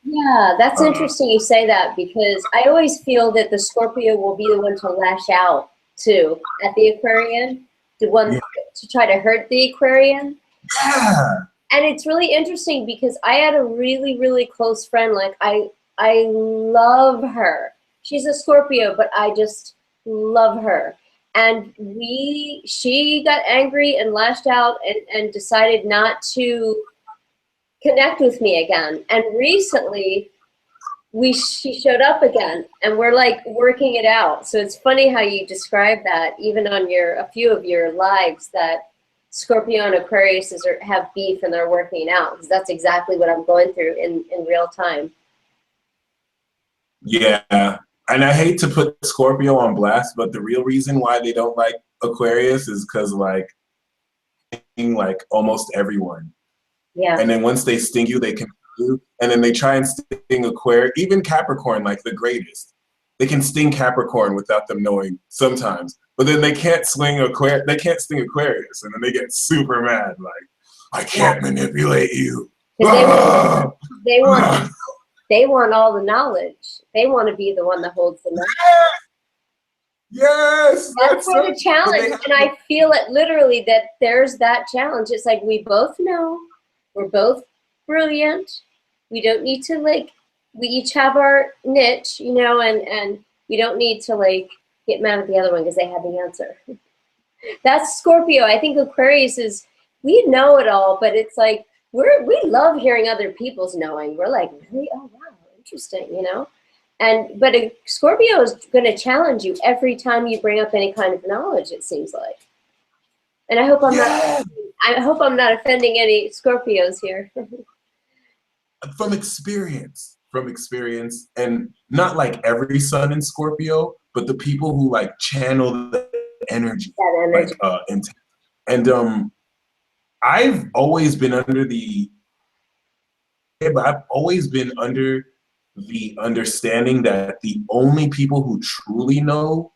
Yeah, that's interesting you say that, because I always feel that the Scorpio will be the one to lash out to at the Aquarian, the one to try to hurt the Aquarian. Yeah. And it's really interesting because I had a really, really close friend. Like I love her. She's a Scorpio, but I just love her. And she got angry and lashed out and decided not to connect with me again. And recently she showed up again, and we're like working it out. So it's funny how you describe that, even on a few of your lives, that Scorpio and Aquarius have beef and they're working it out, because that's exactly what I'm going through in real time. Yeah, and I hate to put Scorpio on blast, but the real reason why they don't like Aquarius is because like almost everyone. Yeah. And then once they sting you, they can you, and then they try and sting Aquarius, even Capricorn, like the greatest. They can sting Capricorn without them knowing sometimes, but then they can't sting Aquarius, and then they get super mad, like, I can't manipulate you. Because they want all the knowledge. They want to be the one that holds the knowledge. Yes, that's part of the challenge, and I feel it literally that there's that challenge. It's like we both know, we're both brilliant. We don't need to like, we each have our niche, you know, and we don't need to like get mad at the other one because they have the answer. That's Scorpio. I think Aquarius is, we know it all, but it's like we love hearing other people's knowing. We're like, really? Oh wow, interesting, you know. But a Scorpio is going to challenge you every time you bring up any kind of knowledge, it seems like. And I hope I'm not offending any Scorpios here. From experience, and not like every sun in Scorpio, but the people who like channel the energy, like and I've always been under the understanding that the only people who truly know,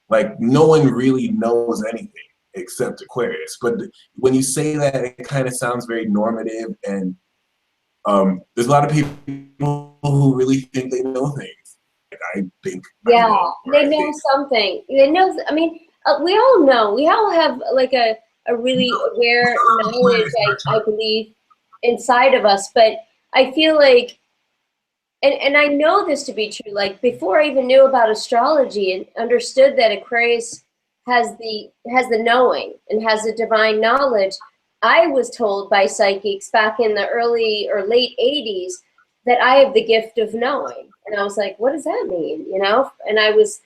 like no one really knows anything except Aquarius. But when you say that, it kind of sounds very normative, and there's a lot of people who really think they know things. Like I think. Yeah, they know something. They know. I mean, we all know. We all have like a really aware knowledge, I believe, inside of us. But I feel like and I know this to be true. Like before I even knew about astrology and understood that Aquarius has the knowing and has the divine knowledge, I was told by psychics back in the early or late 80s that I have the gift of knowing. And I was like, what does that mean? You know? And I was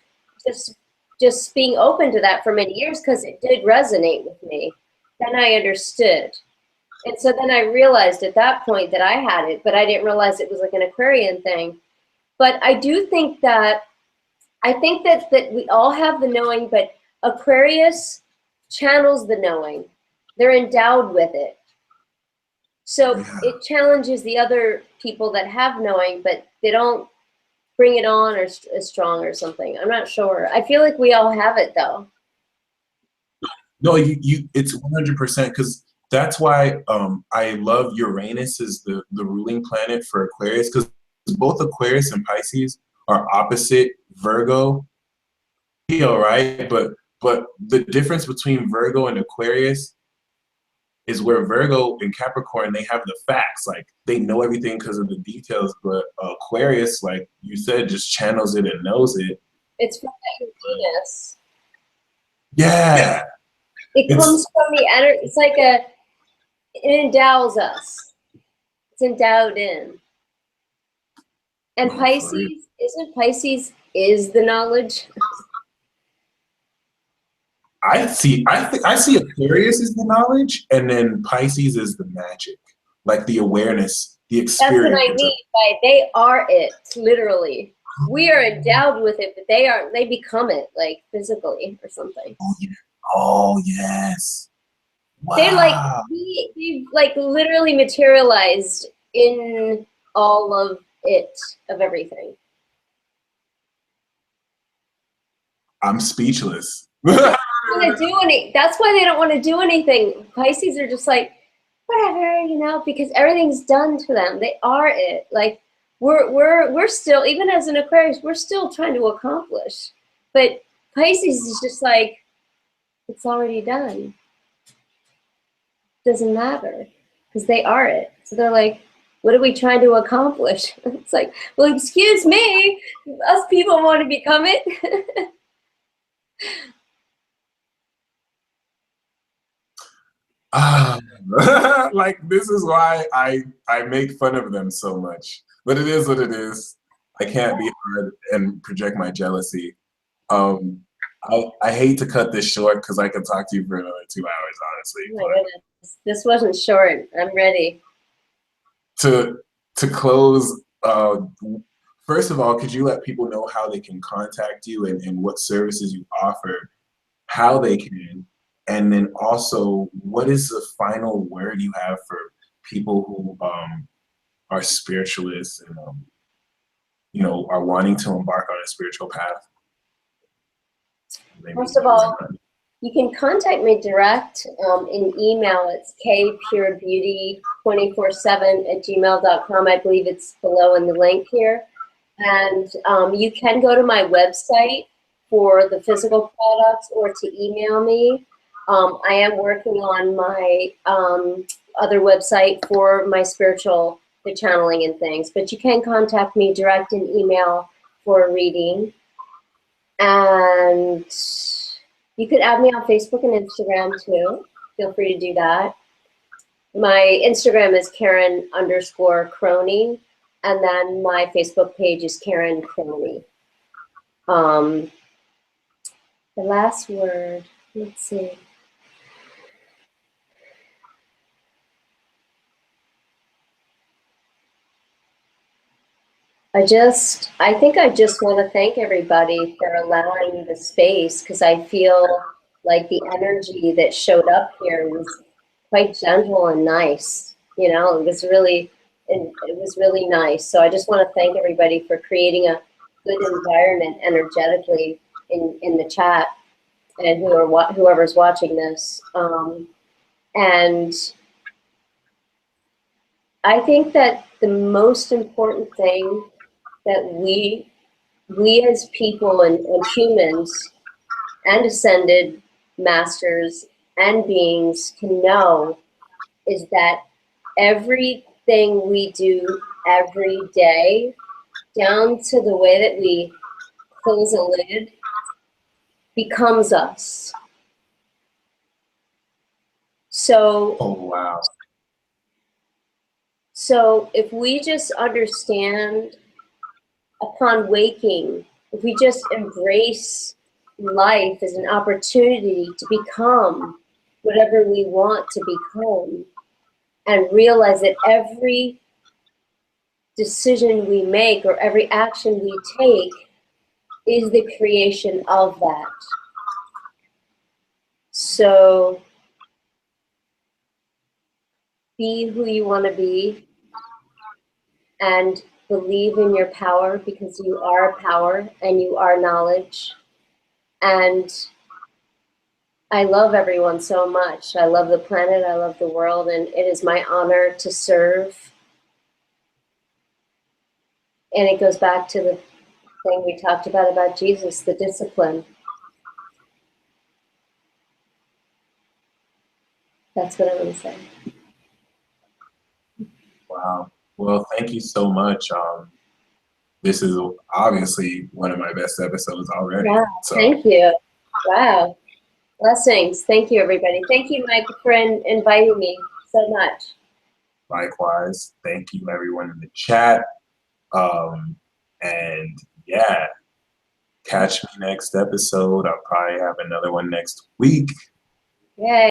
just being open to that for many years because it did resonate with me. Then I understood. And so then I realized at that point that I had it, but I didn't realize it was like an Aquarian thing. But I do think that, that we all have the knowing, but Aquarius channels the knowing. They're endowed with it. So Yeah. it challenges the other people that have knowing, but they don't bring it on or as strong or something. I'm not sure. I feel like we all have it though. No, it's 100% because that's why I love Uranus as the ruling planet for Aquarius because both Aquarius and Pisces are opposite Virgo. Right? But the difference between Virgo and Aquarius is where Virgo and Capricorn, they have the facts, like they know everything because of the details, but Aquarius, like you said, just channels it and knows it. It's from that Venus. Yeah. It comes from the energy. It's like it endows us. It's endowed in. And Pisces, isn't Pisces is the knowledge? I see Aquarius is the knowledge, and then Pisces is the magic, like the awareness, the experience. That's what I mean by they are it, literally. We are endowed with it, but they become it, like physically or something. Oh, yeah. Oh yes. Wow. They're like they've like literally materialized in all of it, of everything. I'm speechless. Want to do any? That's why they don't want to do anything. Pisces are just like, whatever, you know, because everything's done to them. They are it. Like we're still, even as an Aquarius, we're still trying to accomplish. But Pisces is just like, it's already done. Doesn't matter because they are it. So they're like, what are we trying to accomplish? It's like, well, excuse me, us people want to become it. Like this is why I make fun of them so much. But it is what it is. I can't be hard and project my jealousy. I hate to cut this short because I could talk to you for another 2 hours, honestly. Oh my goodness. This wasn't short. I'm ready. To close, first of all, could you let people know how they can contact you and what services you offer, how they can, and then also what is the final word you have for people who are spiritualists and are wanting to embark on a spiritual path? First of all, you can contact me direct in email. It's kpurebeauty247@gmail.com. I believe it's below in the link here. And you can go to my website for the physical products or to email me. I am working on my other website for my spiritual, the channeling and things. But you can contact me direct in email for a reading. And you could add me on Facebook and Instagram too. Feel free to do that. My Instagram is Karen_Crony, and then my Facebook page is Karen Crony. The last word, let's see. I think I just want to thank everybody for allowing the space because I feel like the energy that showed up here was quite gentle and nice. You know, it was really nice. So I just want to thank everybody for creating a good environment energetically in the chat and whoever's watching this. And I think that the most important thing that we as people and humans and ascended masters and beings can know is that everything we do every day down to the way that we close a lid, becomes us. So, Oh, wow. So if we just understand upon waking, if we just embrace life as an opportunity to become whatever we want to become, and realize that every decision we make or every action we take is the creation of that. So be who you want to be and believe in your power, because you are power and you are knowledge. And I love everyone so much. I love the planet, I love the world, and it is my honor to serve. And it goes back to the thing we talked about Jesus, the discipline. That's what I'm going to say. Wow. Well, thank you so much. This is obviously one of my best episodes already. Yeah, So. Thank you. Wow. Blessings. Thank you, everybody. Thank you, Mike, for inviting me so much. Likewise. Thank you, everyone in the chat. And yeah, catch me next episode. I'll probably have another one next week. Yay.